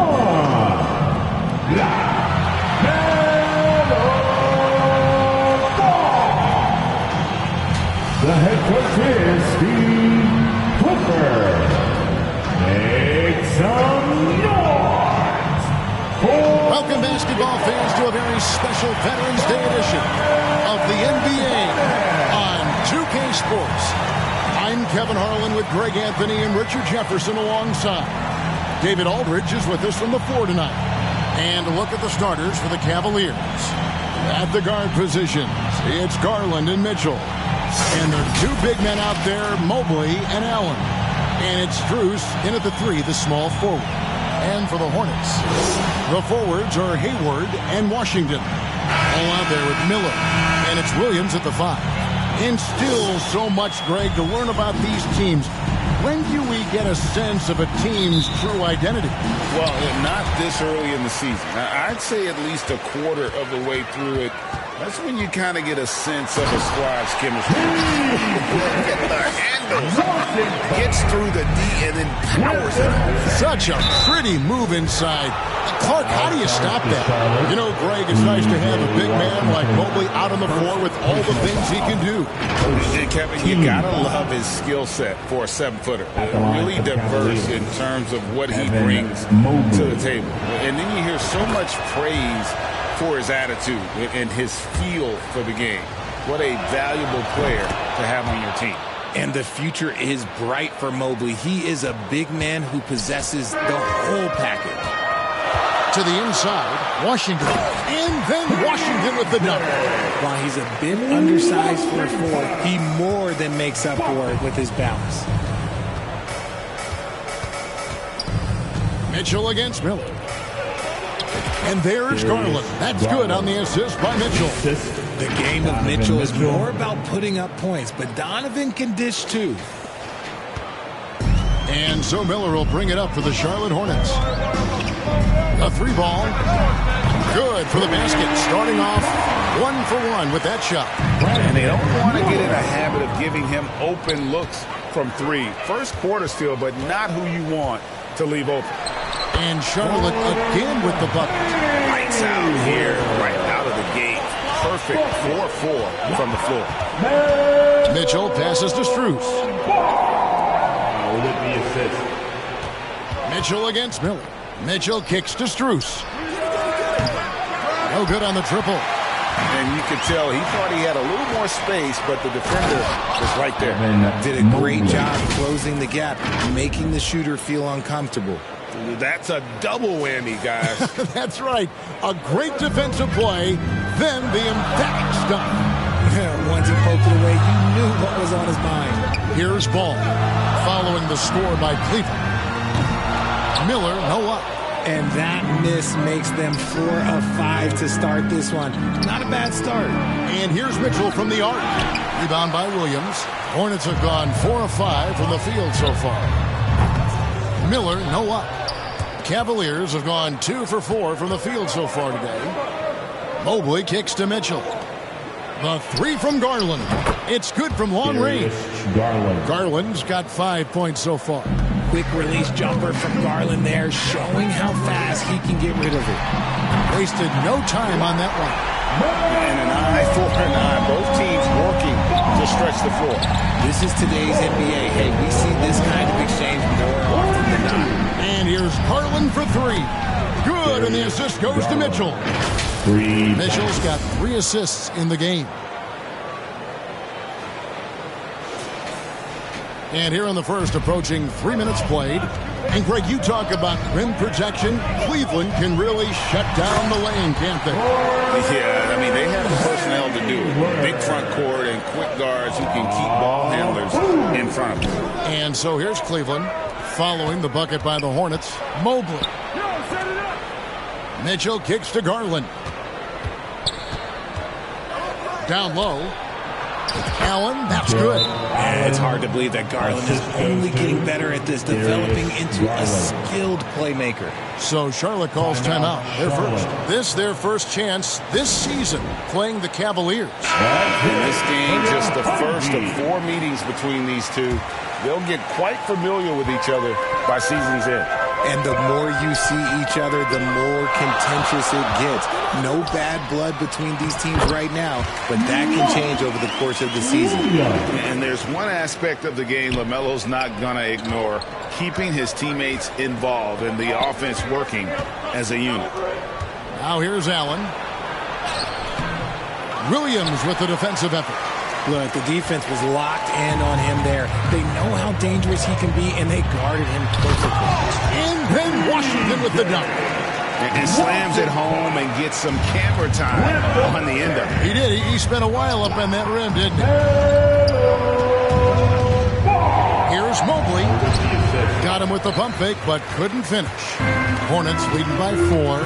LaMelo Ball. The head coach is Steve Clifford. Make some noise. Welcome, basketball fans, to a very special Veterans Day edition of the NBA on 2K Sports. I'm Kevin Harlan with Greg Anthony and Richard Jefferson alongside. David Aldridge is with us from the floor tonight. And look at the starters for the Cavaliers. At the guard positions, it's Garland and Mitchell. And there are two big men out there, Mobley and Allen. And it's Strus in at the 3, the small forward. And for the Hornets, the forwards are Hayward and Washington. All out there with Miller. And it's Williams at the 5. And still so much, Greg, to learn about these teams. When do we get a sense of a team's true identity? Well, not this early in the season. I'd say at least a quarter of the way through it. That's when you kind of get a sense of a squad's chemistry. Look at the handles. Gets through the D and then powers it. Such a pretty move inside. Clark, how do you stop that? You know, Greg, it's nice to have a big man like Mobley out on the floor with all the things he can do. And Kevin, you got to love his skill set for a 7-footer. Really diverse in terms of what he brings to the table. And then you hear so much praise for his attitude and his feel for the game. What a valuable player to have on your team. And the future is bright for Mobley. He is a big man who possesses the whole package. To the inside, Washington. And then Washington with the dunk. While he's a bit undersized for a 4, he more than makes up for it with his balance. Mitchell against Miller. And there's Garland. That's good on the assist by Mitchell. The game of Mitchell is more about putting up points, but Donovan can dish too. And so Miller will bring it up for the Charlotte Hornets. A 3-ball. Good for the basket. Starting off 1 for 1 with that shot. And they don't want to get in a habit of giving him open looks from 3. First quarter still, but not who you want to leave open. And Charlotte again with the bucket. Lights out here, right out of the gate. Perfect 4-4 from the floor. Mitchell passes to Strus. With the assist. Mitchell against Miller. Mitchell kicks to Strus. No good on the triple. And you could tell he thought he had a little more space, but the defender was right there. Did a great job closing the gap, making the shooter feel uncomfortable. That's a double whammy, guys. That's right. A great defensive play, then the emphatic stuff. Once he poked it away, you knew what was on his mind. Here's Ball, following the score by Cleveland. Miller, no up. And that miss makes them 4 of 5 to start this one. Not a bad start. And here's Mitchell from the arc. Rebound by Williams. Hornets have gone 4 of 5 from the field so far. Miller, no up. Cavaliers have gone 2 for 4 from the field so far today. Mobley kicks to Mitchell. The 3 from Garland. It's good from long range. Garland's got 5 points so far. Quick release jumper from Garland there, showing how fast he can get rid of it. Wasted no time on that one. And an eye for an eye. Both teams working to stretch the floor. This is today's NBA. Hey, we see this kind of exchange more often than not. And here's Garland for 3. Good, and the assist goes to Mitchell. Mitchell's got 3 assists in the game. And here in the first, approaching 3 minutes played. And Greg, you talk about rim protection. Cleveland can really shut down the lane, can't they? Yeah, I mean, they have the personnel to do it. Big front court and quick guards who can keep ball handlers in front of them. And so here's Cleveland, following the bucket by the Hornets. Mobley. Mitchell kicks to Garland. Down low. Allen, that's good. Yeah, it's hard to believe that Garland is only getting better at this, developing into a skilled playmaker. So Charlotte calls timeout. Their first. This their first chance this season playing the Cavaliers. In this game, just the first of 4 meetings between these two. They'll get quite familiar with each other by season's end. And the more you see each other, the more contentious it gets. No bad blood between these teams right now, but that can change over the course of the season. And there's one aspect of the game LaMelo's not going to ignore, keeping his teammates involved and the offense working as a unit. Now here's Allen. Williams with the defensive effort. Look, the defense was locked in on him there. They know how dangerous he can be, and they guarded him perfectly. And then Washington with the dunk. And slams it home and gets some camera time on the end of it. He did. He spent a while up on that rim, didn't he? Here's Mobley. Got him with the pump fake, but couldn't finish. Hornets leading by 4.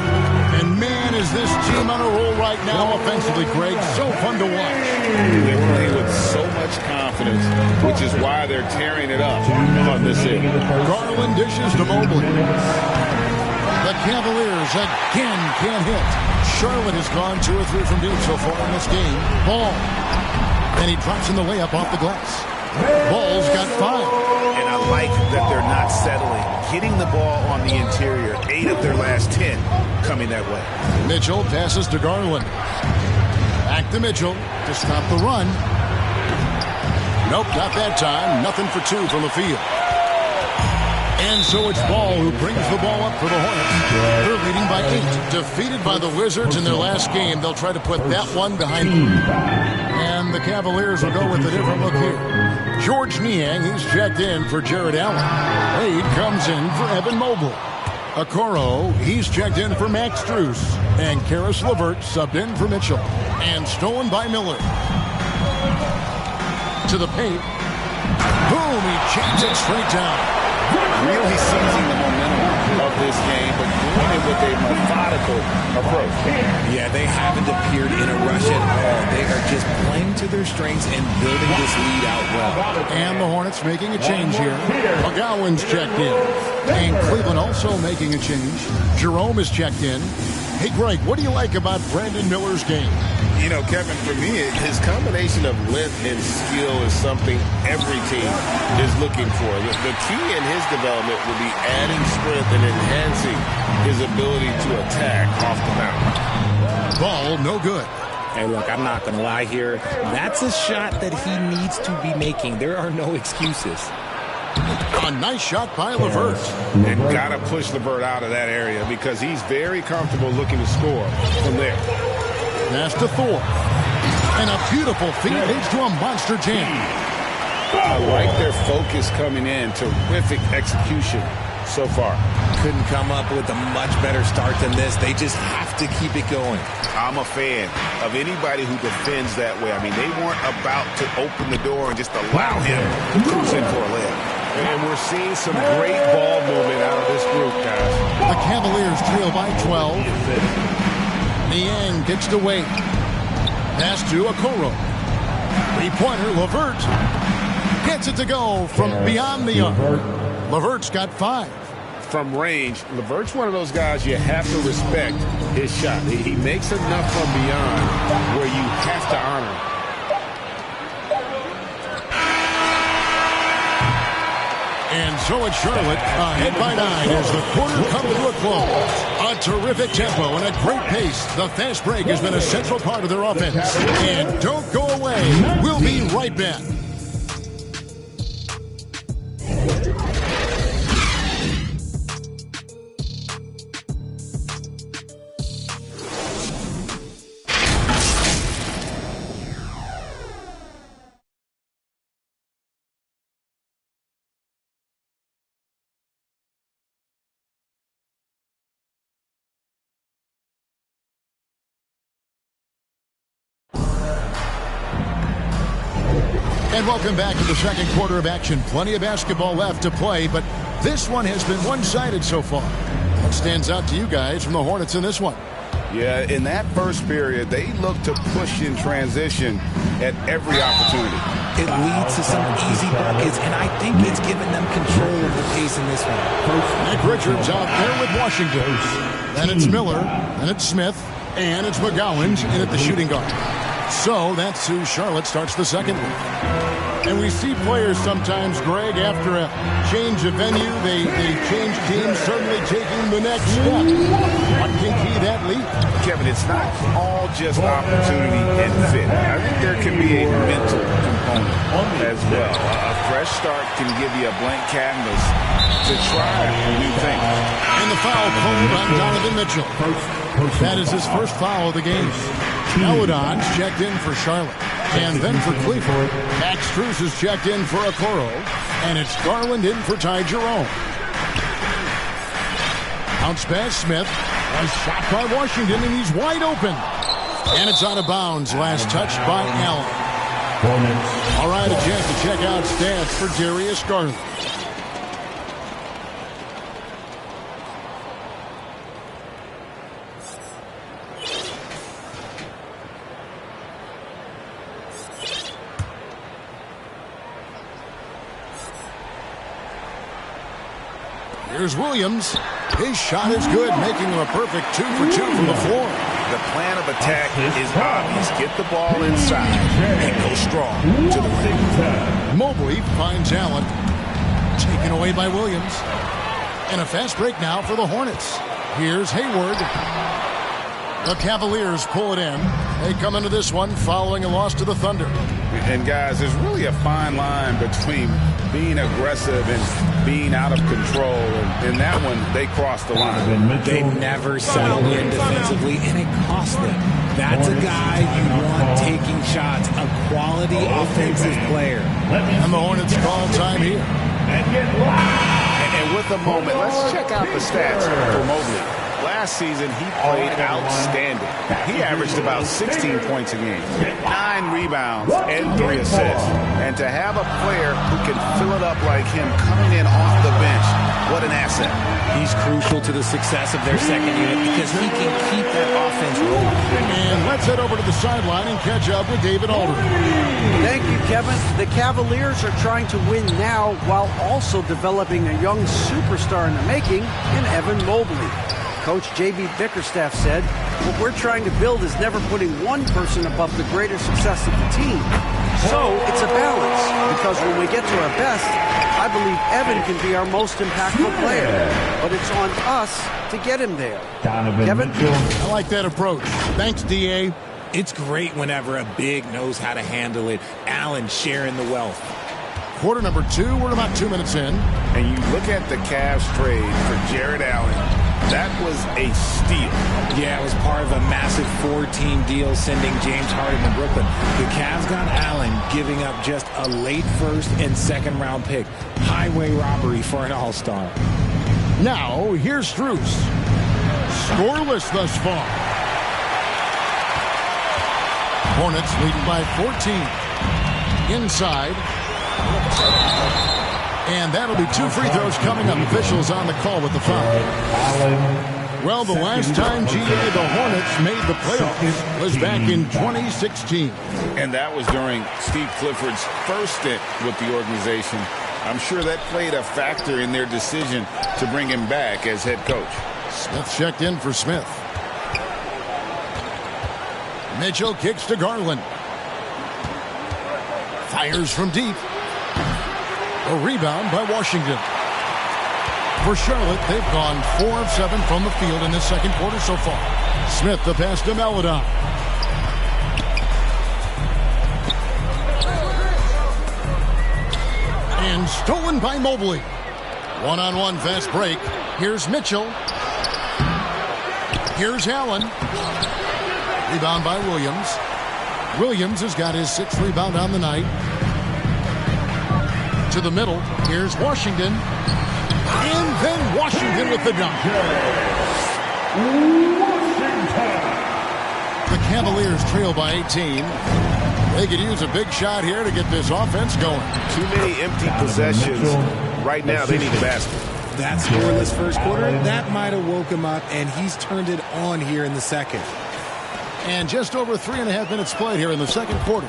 And man, is this team on a roll right now offensively, Greg. So fun to watch. They play with so much confidence, which is why they're tearing it up on this end. Garland dishes to Mobley. The Cavaliers again can't hit. Charlotte has gone 2 or 3 from deep so far in this game. Ball. And he drops in the layup off the glass. Ball's got 5. And I like that they're not settling. Getting the ball on the interior. 8 of their last 10 coming that way. Mitchell passes to Garland. Back to Mitchell to stop the run. Nope, not that time. Nothing for 2 from the field. And so it's Ball who brings the ball up for the Hornets. They're leading by 8. Defeated by the Wizards in their last game. They'll try to put that one behind them. And the Cavaliers will go with a different look here. George Niang, he's checked in for Jared Allen. Wade comes in for Evan Mobley. Okoro, he's checked in for Max Strus. And Karis LeVert subbed in for Mitchell. And stolen by Miller. To the paint. Boom, he checks it straight down. Really seizing the momentum of this game, but doing it with a methodical approach. Yeah, they haven't appeared in a rush at all. They are just playing to their strengths and building this lead out well. And the Hornets making a change here. McGowan's checked in. And Cleveland also making a change. Jerome is checked in. Hey, Greg, what do you like about Brandon Miller's game? You know, Kevin, for me, his combination of length and skill is something every team is looking for. The key in his development will be adding strength and enhancing his ability to attack off the mound. Ball, no good. Hey, look, I'm not going to lie here. That's a shot that he needs to be making. There are no excuses. A nice shot by LeVert. And got to push LeVert out of that area because he's very comfortable looking to score from there. Pass to Thor. And a beautiful feed leads to a monster jam. I like their focus coming in. Terrific execution so far. Couldn't come up with a much better start than this. They just have to keep it going. I'm a fan of anybody who defends that way. I mean, they weren't about to open the door and just allow him to cruise in for a layup. And we're seeing some great ball movement out of this group, guys. The Cavaliers trail by 12. Niang gets to Wade. Pass to Okoro. Three-pointer, LeVert. Gets it to go from beyond the arc. LeVert's got 5. From range, LeVert's one of those guys you have to respect his shot. He makes enough from beyond where you have to honor him. And so it's Charlotte ahead by 9 as the quarter comes to a close. A terrific tempo and a great pace. The fast break has been a central part of their offense. And don't go away. We'll be right back. And welcome back to the second quarter of action. Plenty of basketball left to play, but this one has been one-sided so far. What stands out to you guys from the Hornets in this one? Yeah, in that first period, they looked to push in transition at every opportunity. It leads to some easy buckets, and I think it's given them control of the pace in this one. Nick Richards out there with Washington. Then it's Miller, then it's Smith, and it's McGowan in at the shooting guard. So that's who Charlotte starts the second with. And we see players sometimes, Greg, after a change of venue, they change teams, certainly taking the next step. What can key that leap? Kevin, it's not all just opportunity and fit. I think there can be a mental component as well. A fresh start can give you a blank canvas to try new things. And the foul called on Donovan Mitchell. That is his first foul of the game. Paladon's checked in for Charlotte. And then for Cleveland, Max Strus is checked in for Okoro. And it's Garland in for Ty Jerome. Bounce pass, Smith. A shot by Washington, and he's wide open. And it's out of bounds. Last touch by Allen. All right, a chance to check out stats for Darius Garland. Here's Williams. His shot is good, making him a perfect 2 for 2 from the floor. The plan of attack is obvious. Get the ball inside and go strong to the rim. Mobley finds Allen. Taken away by Williams. And a fast break now for the Hornets. Here's Hayward. The Cavaliers pull it in. They come into this one following a loss to the Thunder. And guys, there's really a fine line between being aggressive and being out of control. And in that one, they crossed the line. They never settle in defensively, and it cost them. That's a guy you want taking shots, a quality offensive player. And the Hornets call time here. And with a moment, let's check out the stats for Mobley. Last season, he played outstanding. He averaged about 16 points a game, 9 rebounds, and 3 assists. And to have a player who can fill it up like him coming in off the bench, what an asset. He's crucial to the success of their second unit because he can keep that offense rolling. And let's head over to the sideline and catch up with David Aldridge. Thank you, Kevin. The Cavaliers are trying to win now while also developing a young superstar in the making in Evan Mobley. coach J.B. Bickerstaff said, what we're trying to build is never putting one person above the greater success of the team. So it's a balance, because when we get to our best, I believe Evan can be our most impactful player. But it's on us to get him there. Kevin? I like that approach. Thanks, D.A. It's great whenever a big knows how to handle it. Allen sharing the wealth. Quarter number 2, we're about 2 minutes in. And you look at the Cavs trade for Jared Allen, that was a steal. Yeah, it was part of a massive 4-team deal sending James Harden to Brooklyn. The Cavs got Allen, giving up just a late first and second round pick. Highway robbery for an all-star. Now, here's Strus. Scoreless thus far. Hornets leading by 14. Inside. And that'll be 2 free throws coming up. Officials on the call with the foul. Well, the last time, GA, the Hornets made the playoffs was back in 2016. And that was during Steve Clifford's first stint with the organization. I'm sure that played a factor in their decision to bring him back as head coach. Smith checked in for Smith. Mitchell kicks to Garland. Fires from deep. A rebound by Washington. For Charlotte, they've gone 4 of 7 from the field in this second quarter so far. Smith the pass to Maladon. And stolen by Mobley. One-on-one fast break. Here's Mitchell. Here's Allen. Rebound by Williams. Williams has got his 6th rebound on the night. To the middle. Here's Washington. And then Washington with the dunk. The Cavaliers trail by 18. They could use a big shot here to get this offense going. Too many empty possessions. Right now, they need a basket. That scoreless first quarter, that might have woke him up, and he's turned it on here in the second. And just over 3.5 minutes played here in the second quarter.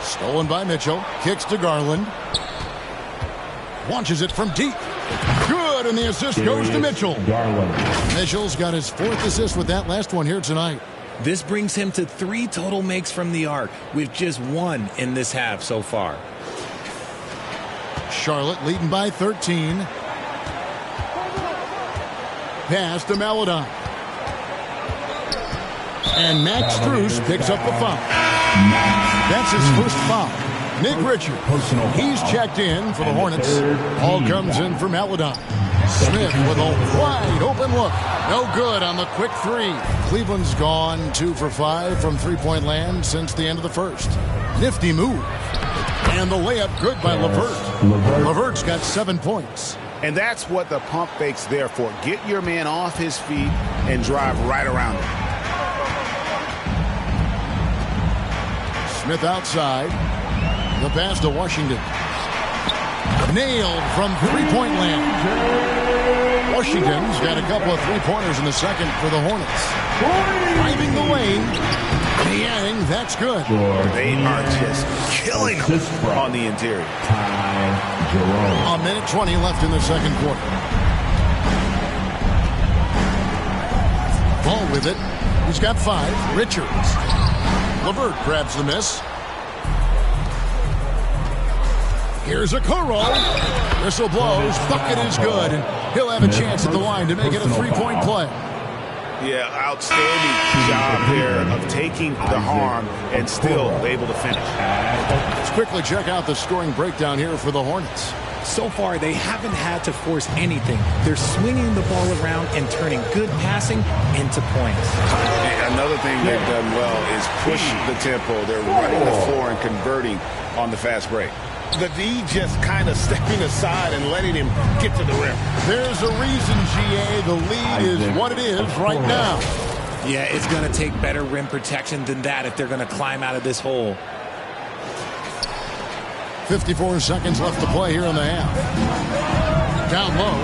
Stolen by Mitchell. Kicks to Garland. Launches it from deep. Good, and the assist goes to Mitchell. Mitchell's got his 4th assist with that last one here tonight. This brings him to 3 total makes from the arc, with just 1 in this half so far. Charlotte leading by 13. Pass to Maladon. And Max Strus picks up the foul. That's his first foul. Nick Richards, he's checked in for the Hornets. All comes in for Maladon. Smith with a wide open look. No good on the quick 3. Cleveland's gone 2 for 5 from three-point land since the end of the first. Nifty move. And the layup good by LeVert. LeVert's got 7 points. And that's what the pump fake's there for. Get your man off his feet and drive right around him. Smith outside. The pass to Washington. Nailed from three-point land. Washington's got a couple of three-pointers in the second for the Hornets. Driving the lane. Niang, that's good. They are just killing them on the interior. A minute 20 left in the second quarter. Ball with it. He's got 5. Richards. LeVert grabs the miss. Here's a Okoro. Whistle blows. Bucket is good. He'll have a chance at the line to make it a 3-point play. Yeah, outstanding job there of taking the harm and still able to finish. Let's quickly check out the scoring breakdown here for the Hornets. So far, they haven't had to force anything. They're swinging the ball around and turning good passing into points. And another thing they've done well is push the tempo. They're running the floor and converting on the fast break. The D just kind of stepping aside and letting him get to the rim. There's a reason, GA. The lead is what it is right now. Yeah, it's going to take better rim protection than that if they're going to climb out of this hole. 54 seconds left to play here in the half. Down low.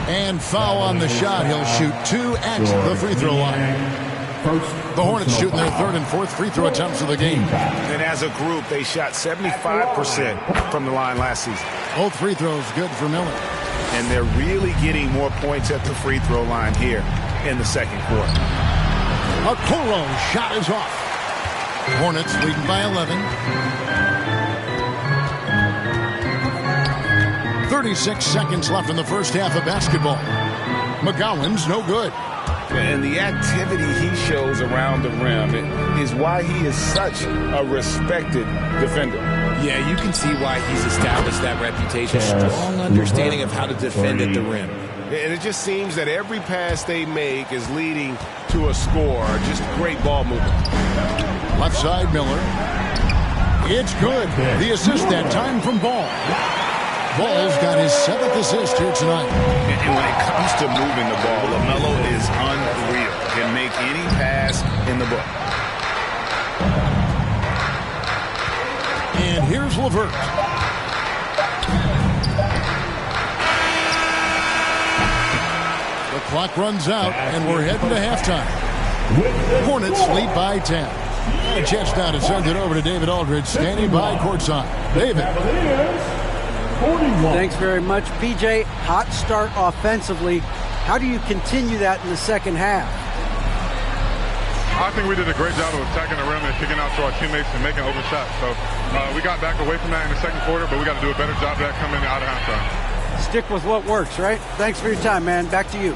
And foul on the shot. He'll shoot 2 at the free throw line. The Hornets shooting their 3rd and 4th free throw attempts of the game. And as a group, they shot 75% from the line last season. Both free throws good for Miller. And and they're really getting more points at the free throw line here in the second quarter. Okoro shot is off. Hornets leading by 11. 36 seconds left in the first half of basketball. McGowan's no good. And the activity he shows around the rim is why he is such a respected defender. Yeah, you can see why he's established that reputation. Strong understanding of how to defend at the rim. And it just seems that every pass they make is leading to a score. Just great ball movement. Left side, Miller. It's good. The assist that time from Ball. Ball's got his 7th assist here tonight. And when it comes to moving the ball, LaMelo is unreal. Can make any pass in the book. And here's LeVert. The clock runs out, and we're heading to halftime. Hornets lead by 10. A chance now to send it over to David Aldridge, standing by courtside. David. Thanks very much, PJ. Hot start offensively. How do you continue that in the second half? I think we did a great job of attacking the rim and kicking out to our teammates and making open shots. So we got back away from that in the second quarter, but we got to do a better job of that coming out of halftime. Stick with what works, right? Thanks for your time, man. Back to you.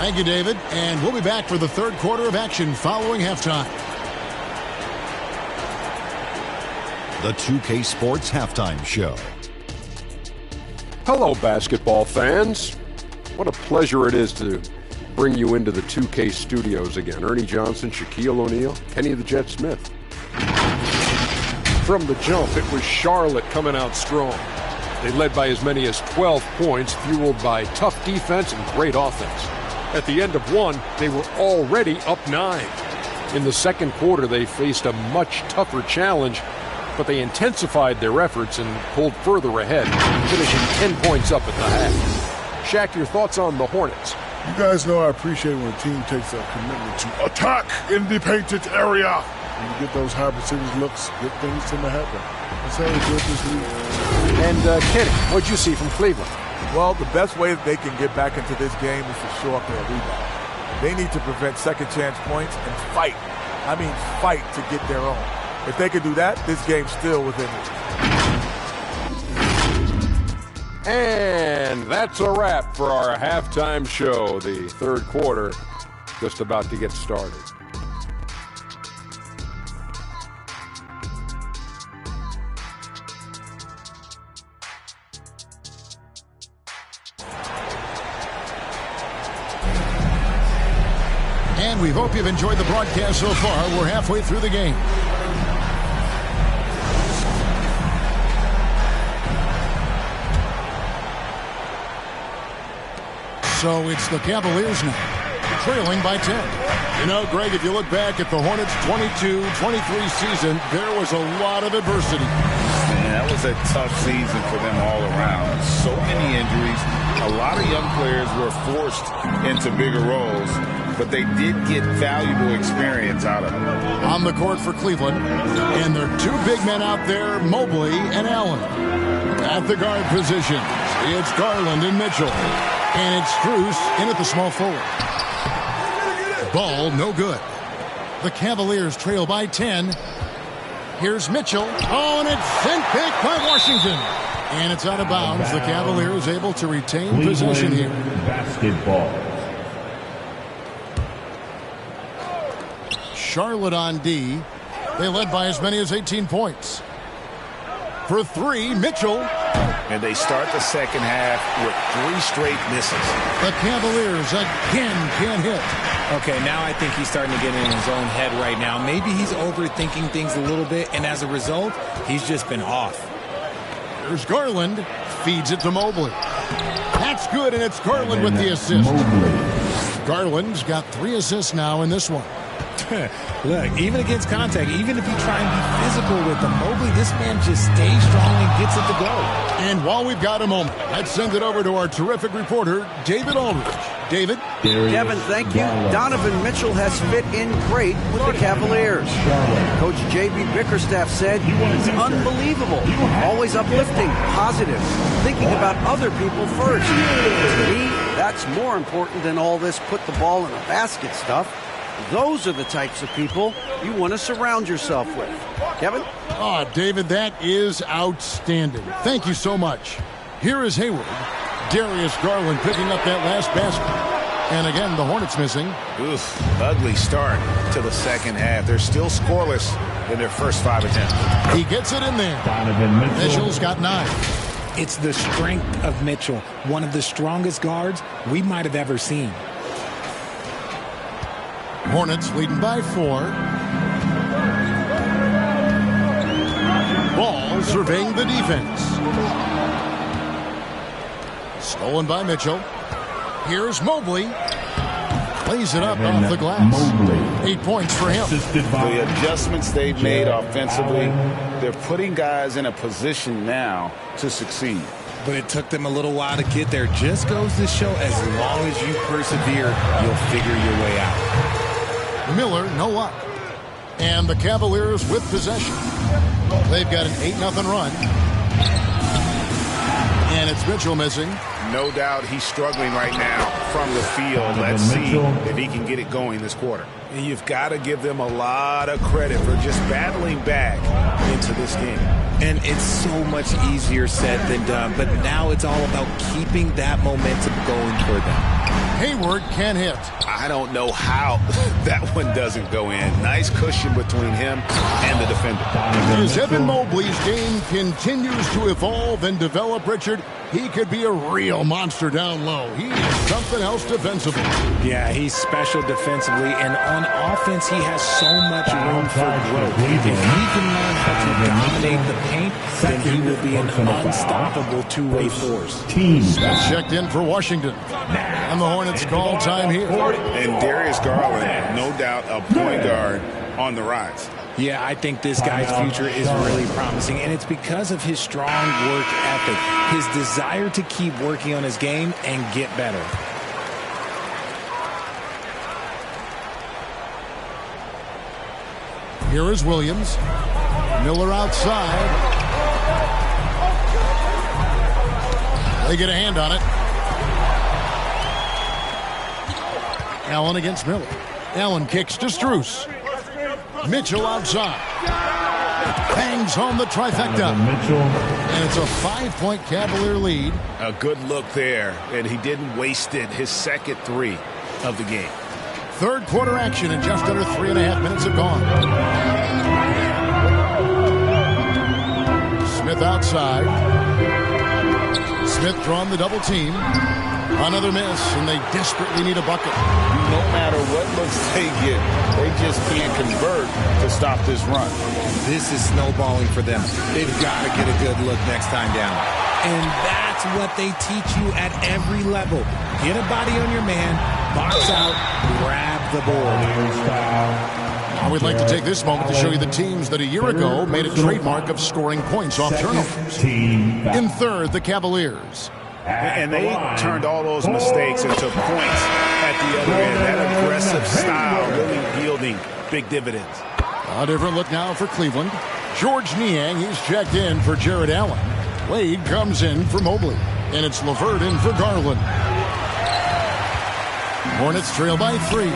Thank you, David. And we'll be back for the third quarter of action following halftime. The 2K Sports Halftime Show. Hello, basketball fans. What a pleasure it is to bring you into the 2K studios again. Ernie Johnson, Shaquille O'Neal, Kenny the Jet Smith. From the jump, it was Charlotte coming out strong. They led by as many as 12 points, fueled by tough defense and great offense. At the end of one, they were already up 9. In the second quarter, they faced a much tougher challenge, but they intensified their efforts and pulled further ahead, finishing 10 points up at the half. Shaq, your thoughts on the Hornets? You guys know I appreciate when a team takes a commitment to attack in the painted area. When you get those high percentage looks, good things tend to happen. That's how they built this league. And Kenny, what'd you see from Cleveland? Well, the best way that they can get back into this game is to show up their rebound. They need to prevent second chance points and fight. I mean, fight to get their own. If they can do that, this game's still within reach. And that's a wrap for our halftime show. The third quarter just about to get started. And we hope you've enjoyed the broadcast so far. We're halfway through the game. So it's the Cavaliers now, trailing by 10. You know, Greg, if you look back at the Hornets' 22-23 season, there was a lot of adversity. Man, that was a tough season for them all around. So many injuries. A lot of young players were forced into bigger roles, but they did get valuable experience out of it. On the court for Cleveland, and there are 2 big men out there, Mobley and Allen. At the guard position, it's Garland and Mitchell. And it's Strus in at the small forward. Ball no good. The Cavaliers trail by 10. Here's Mitchell. Oh, and it's sent back by Washington. And it's out of bounds. The Cavaliers able to retain possession here. Basketball. Charlotte on D. They led by as many as 18 points. For 3, Mitchell. And they start the second half with 3 straight misses. The Cavaliers again can't hit. Okay, now I think he's starting to get in his own head right now. Maybe he's overthinking things a little bit, and as a result, he's just been off. There's Garland. Feeds it to Mobley. That's good, and it's Garland with the assist. Garland's got 3 assists now in this one. Look, even against contact, even if you try and be physical with him, Mobley, this man just stays strong and gets it to go. And while we've got a moment, let's send it over to our terrific reporter, David Aldridge. David? Kevin, thank you. Donovan Mitchell has fit in great with the Cavaliers. Coach J.B. Bickerstaff said he's unbelievable, always uplifting, positive, thinking about other people first. To me, that's more important than all this put the ball in the basket stuff. Those are the types of people you want to surround yourself with. Kevin? Oh, David, that is outstanding. Thank you so much. Here is Hayward. Darius Garland picking up that last basket. And again, the Hornets missing. Oof, ugly start to the second half. They're still scoreless in their first 5 attempts. He gets it in there. Mitchell's got 9. It's the strength of Mitchell, one of the strongest guards we might have ever seen. Hornets leading by 4. Ball surveying the defense. Stolen by Mitchell. Here's Mobley. Plays it up off the glass. 8 points for him. The adjustments they've made offensively, they're putting guys in a position now to succeed. But it took them a little while to get there. Just goes to show, as long as you persevere, you'll figure your way out. Miller, no luck. And the Cavaliers with possession. They've got an 8-0 run. And it's Mitchell missing. No doubt he's struggling right now from the field. Let's see if he can get it going this quarter. And you've got to give them a lot of credit for just battling back into this game. And it's so much easier said than done, but now it's all about keeping that momentum going for them. Hayward can hit. I don't know how that one doesn't go in. Nice cushion between him and the defender. As Evan Mobley's game continues to evolve and develop, Richard, he could be a real monster down low. He is something else defensively. Yeah, he's special defensively, and on offense, he has so much room for growth. If he can learn how to dominate the paint, then he will be an unstoppable two-way force. Smith checked in for Washington. And the Hornets call time here. And Darius Garland, no doubt a point guard on the rise. Yeah, I think this guy's future is really promising, and it's because of his strong work ethic, his desire to keep working on his game and get better. Here is Williams. Miller outside. They get a hand on it. Allen against Miller. Allen kicks to Strus. Mitchell outside. Bangs home the trifecta. And it's a 5-point Cavalier lead. A good look there, and he didn't waste it. His second 3 of the game. Third quarter action, and just under 3.5 minutes have gone. Smith outside. Smith drawn the double team. Another miss, and they desperately need a bucket. No matter what looks they get, they just can't convert to stop this run. This is snowballing for them. They've got to get a good look next time down. And that's what they teach you at every level. Get a body on your man, box out, grab the board. I would like to take this moment to show you the teams that a year ago made a trademark of scoring points off turnovers. In third, the Cavaliers. And they turned all those mistakes into points at the other end. That aggressive style really yielding big dividends. A different look now for Cleveland. George Niang, he's checked in for Jared Allen. Wade comes in for Mobley. And it's LeVert in for Garland. Hornets trail by 3.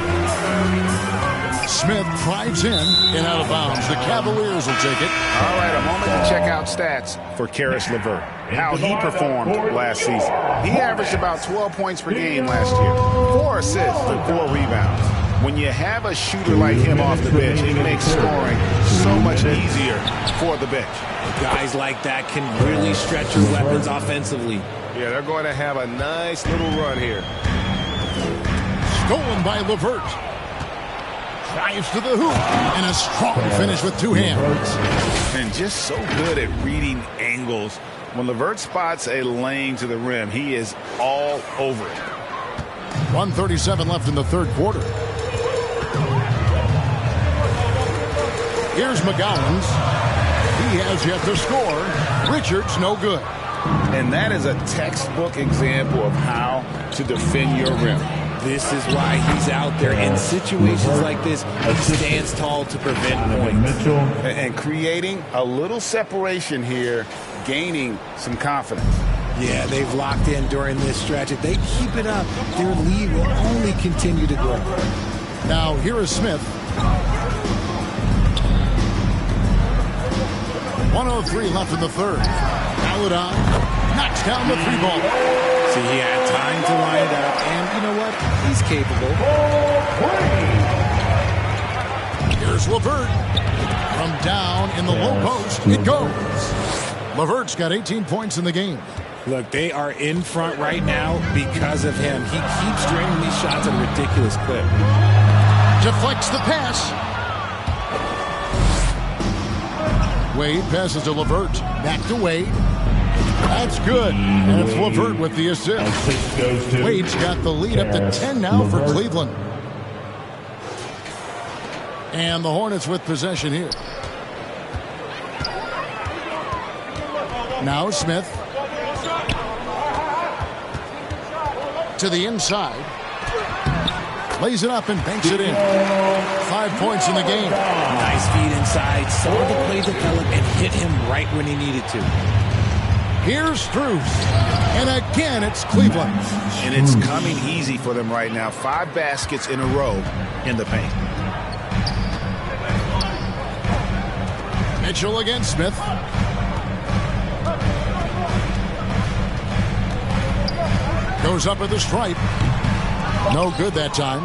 Smith drives in and out of bounds. The Cavaliers will take it. All right, a moment to check out stats for Karis LeVert. How he performed last season. He averaged about 12 points per game last year. 4 assists and 4 rebounds. When you have a shooter like him off the bench, it makes scoring so much easier for the bench. Guys like that can really stretch your weapons offensively. Yeah, they're going to have a nice little run here. Stolen by LeVert. Drives to the hoop. And a strong finish with 2 hands. And just so good at reading angles. When LeVert spots a lane to the rim, he is all over it. 1:37 left in the third quarter. Here's McGowans. He has yet to score. Richards no good. And that is a textbook example of how to defend your rim. This is why he's out there. In situations like this, he stands tall to prevent points. And creating a little separation here, gaining some confidence. Yeah, they've locked in during this stretch. If they keep it up, their lead will only continue to grow. Now, here is Smith. 1:03 left in the third. Paladon knocks down the 3-ball. See, he had time to line it up, and you know what? He's capable. Here's LeVert. From down in the low post, it goes. LeVert's got 18 points in the game. Look, they are in front right now because of him. He keeps draining these shots at a ridiculous clip. Deflects the pass. Wade passes to LeVert. Back to Wade. That's good. And it's LeVert with the assist. Wade's got the lead up to 10 now for Cleveland. And the Hornets with possession here. Now Smith. To the inside. Lays it up and banks it in. 5 points in the game. Nice feed inside. Saw the play develop and hit him right when he needed to. Here's Strus. And again, it's Cleveland. And it's coming easy for them right now. 5 baskets in a row in the paint. Mitchell against Smith. Goes up at the stripe. No good that time.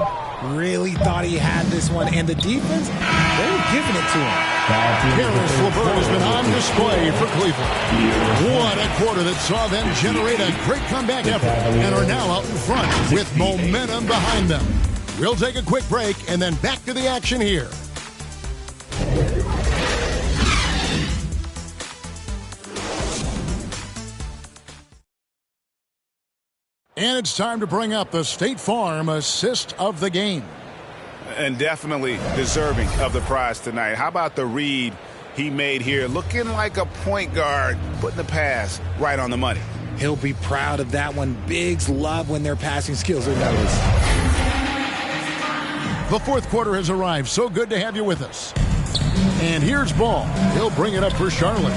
Really thought he had this one. And the defense, they were giving it to him. Karis LeVert has been on display for Cleveland. What a quarter that saw them generate a great comeback effort and are now out in front with momentum behind them. We'll take a quick break and then back to the action here. And it's time to bring up the State Farm assist of the game. And definitely deserving of the prize tonight. How about the read he made here? Looking like a point guard, putting the pass right on the money. He'll be proud of that one. Bigs love when their passing skills are noticed. The fourth quarter has arrived. So good to have you with us. And here's Ball. He'll bring it up for Charlotte.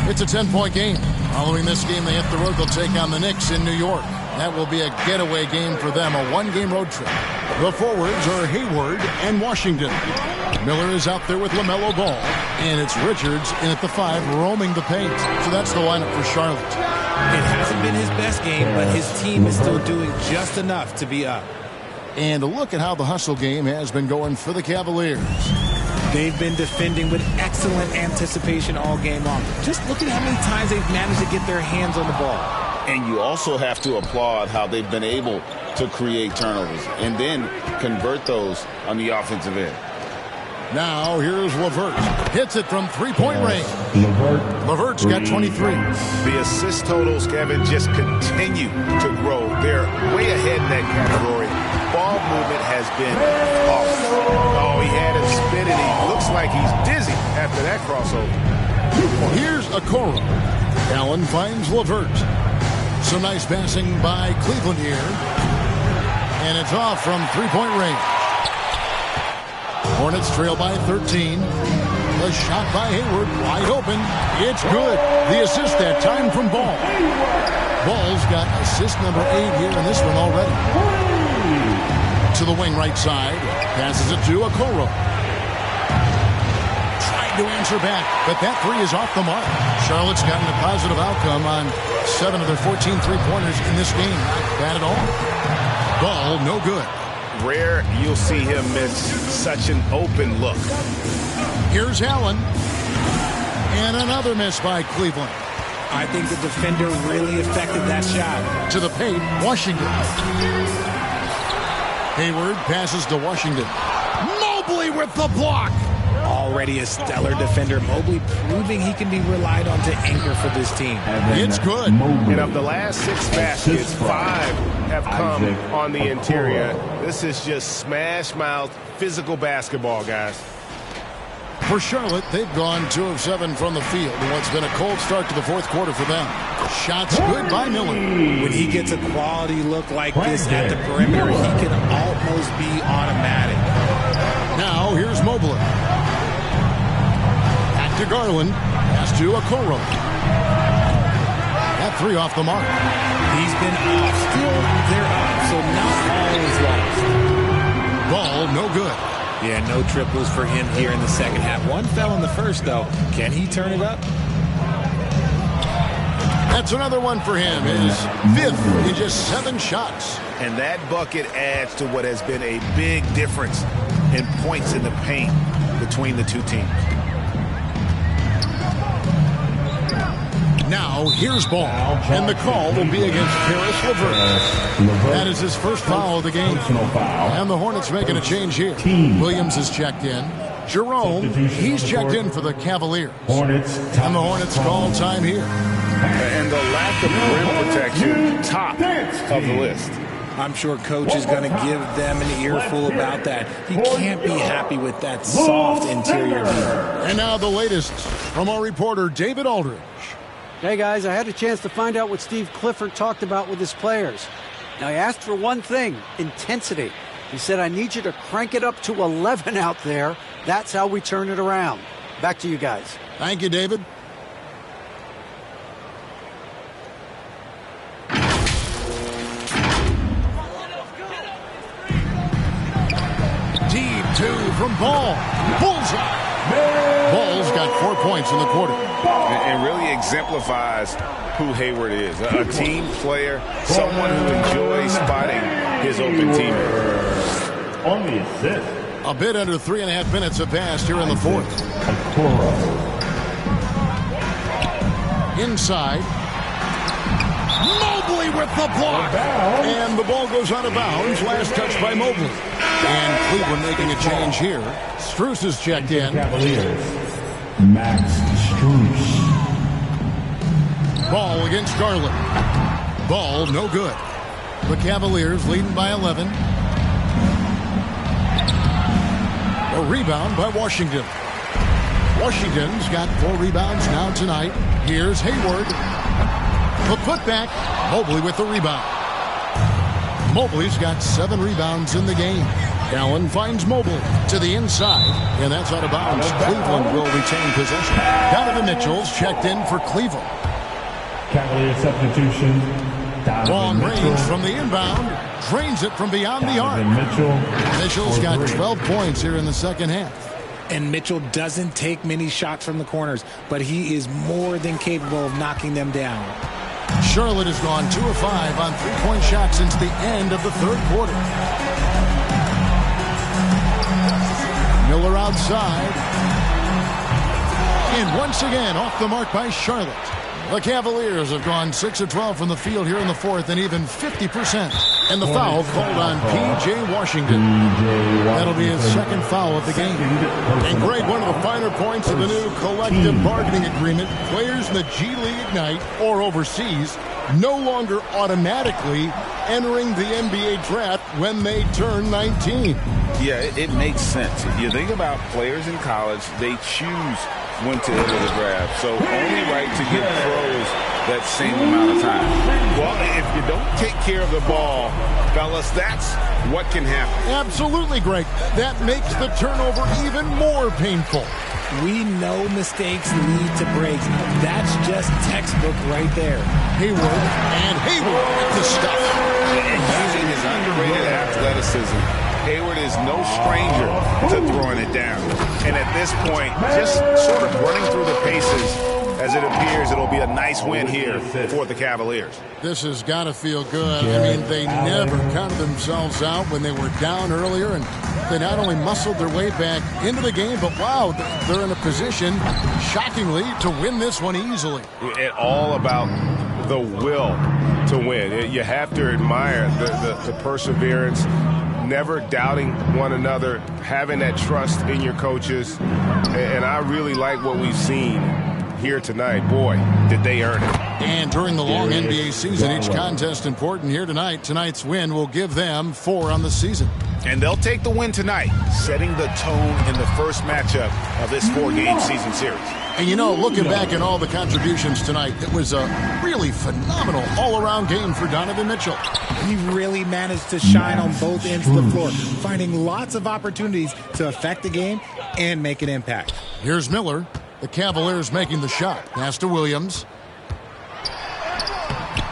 It's a 10-point game. Following this game, they hit the road. They'll take on the Knicks in New York. That will be a getaway game for them, a one-game road trip. The forwards are Hayward and Washington. Miller is out there with LaMelo Ball. And it's Richards in at the 5, roaming the paint. So that's the lineup for Charlotte. It hasn't been his best game, but his team is still doing just enough to be up. And look at how the hustle game has been going for the Cavaliers. They've been defending with excellent anticipation all game long. Just look at how many times they've managed to get their hands on the ball. And you also have to applaud how they've been able to create turnovers and then convert those on the offensive end. Now here's LeVert. Hits it from three-point range. LeVert's got 23. The assist totals, Kevin, just continue to grow. They're way ahead in that category. Ball movement has been awesome. Oh, he had it spinning. He looks like he's dizzy after that crossover. Here's Okoro. Allen finds LeVert. Some nice passing by Cleveland here. And it's off from three-point range. Hornets trail by 13. The shot by Hayward, wide open. It's good. The assist that time from Ball. Ball's got assist number 8 here in this one already. To the wing right side. Passes it to Okoro. Tried to answer back, but that 3 is off the mark. Charlotte's gotten a positive outcome on 7 of their 14 three-pointers in this game. Not bad at all. Ball, no good. Rare you'll see him miss such an open look. Here's Allen. And another miss by Cleveland. I think the defender really affected that shot. To the paint, Washington. Hayward passes to Washington. Mobley with the block. Already a stellar defender. Mobley proving he can be relied on to anchor for this team. It's good. And of the last 6 baskets, 5 have come on the interior. This is just smash mouth physical basketball, guys. For Charlotte, they've gone 2 of 7 from the field in what's been a cold start to the fourth quarter for them. Shots good by Miller. When he gets a quality look like this at the perimeter, he can almost be automatic. Now, here's Mobley. Back to Garland. Pass to Okoro. That 3 off the mark. He's been off. Still, they're up, so not all is lost. Ball, no good. Yeah, no triples for him here in the second half. 1 fell in the first, though. Can he turn it up? That's another one for him. His 5th in just 7 shots. And that bucket adds to what has been a big difference in points in the paint between the two teams. Now, here's Ball, and the call will be against Paris LeVert. That is his first foul of the game. And the Hornets making a change here. Williams is checked in. Jerome, he's checked in for the Cavaliers. And the Hornets call time here. And the lack of rim protection, top of the list. I'm sure Coach is going to give them an earful about that. He can't be happy with that soft interior view. And now the latest from our reporter, David Aldridge. Hey, guys, I had a chance to find out what Steve Clifford talked about with his players. Now, he asked for one thing, intensity. He said, I need you to crank it up to 11 out there. That's how we turn it around. Back to you guys. Thank you, David. Deep 2 from Ball. Bullseye. Ball's got 4 points in the quarter. And really exemplifies who Hayward is. A team player, someone who enjoys spotting his open teammate. On the assist. A bit under 3.5 minutes have passed here in the fourth. Inside. Mobley with the block. And the ball goes out of bounds. Last touch by Mobley. And Cleveland making a change here. Strus is checked in. Cavaliers. Max Strus. Ball against Garland. Ball no good. The Cavaliers leading by 11. A rebound by Washington. Washington's got 4 rebounds now tonight. Here's Hayward. The putback. Mobley with the rebound. Mobley's got 7 rebounds in the game. Allen finds Mobley to the inside, and that's out of bounds. Cleveland will retain possession. Donovan Mitchell's checked in for Cleveland. Cavalier substitution. Long range from the inbound. Drains it from beyond the arc. Mitchell's got 12 points here in the second half. And Mitchell doesn't take many shots from the corners, but he is more than capable of knocking them down. Charlotte has gone 2 of 5 on 3-point shots since the end of the third quarter. Miller outside. And once again, off the mark by Charlotte. The Cavaliers have gone 6 of 12 from the field here in the fourth, and even 50%. And the foul called on P.J. Washington. That'll be his second foul of the game. And Greg, one of the finer points of the new collective bargaining agreement, players in the G League Ignite or overseas no longer automatically entering the NBA draft when they turn 19. Yeah, it makes sense. If you think about players in college, they choose when to enter the draft. So only right to give pros that same amount of time. Well, if you don't take care of the ball, fellas, that's what can happen. Absolutely, Greg. That makes the turnover even more painful. We know mistakes lead to breaks. That's just textbook right there. Hayward with the stuff. And using his underrated athleticism, Hayward is no stranger to throwing it down. And at this point, just sort of running through the paces, as it appears it'll be a nice win here for the Cavaliers. This has got to feel good. I mean, they never counted themselves out when they were down earlier, and they not only muscled their way back into the game, but wow, they're in a position, shockingly, to win this one easily. It's all about the will to win. You have to admire the perseverance, never doubting one another, having that trust in your coaches. And I really like what we've seen here tonight. Boy, did they earn it. And during the long NBA season, each contest important here tonight. Tonight's win will give them 4 on the season. And they'll take the win tonight, setting the tone in the first matchup of this 4-game season series. And you know, looking back at all the contributions tonight, it was a really phenomenal all-around game for Donovan Mitchell. He really managed to shine on both ends of the floor, finding lots of opportunities to affect the game and make an impact. Here's Miller. The Cavaliers making the shot. Pass to Williams.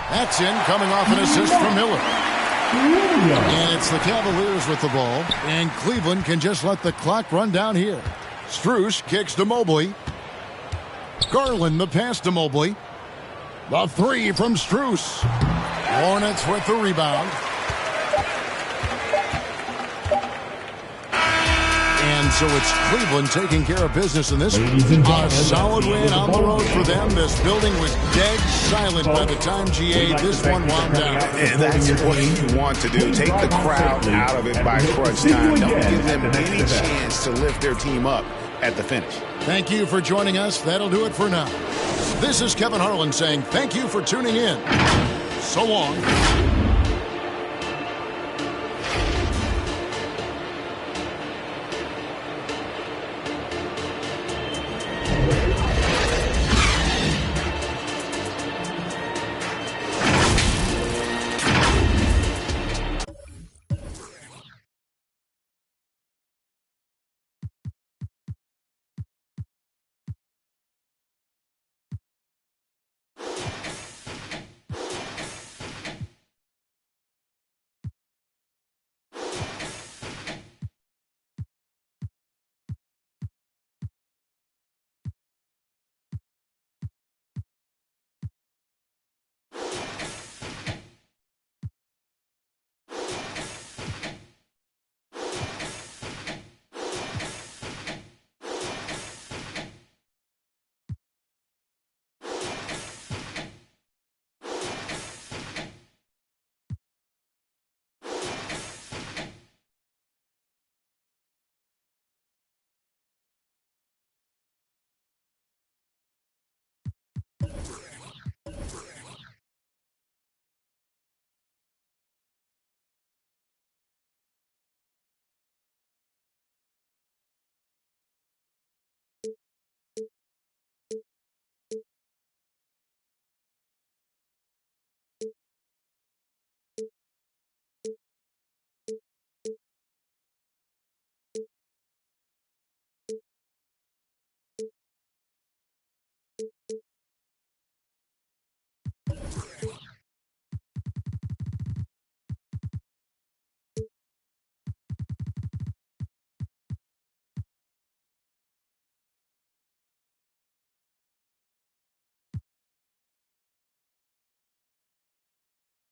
That's in, coming off an assist from Miller. And it's the Cavaliers with the ball, and Cleveland can just let the clock run down here. Strus kicks to Mobley. Garland the pass to Mobley. The 3 from Strus. Hornets with the rebound. And so it's Cleveland taking care of business in this one. A solid win on the road for them. This building was dead silent by the time GA this one wound down. And that's what you want to do. Take the crowd out of it by crunch time. Don't give them any chance to lift their team up at the finish. Thank you for joining us. That'll do it for now. This is Kevin Harlan saying thank you for tuning in. So long.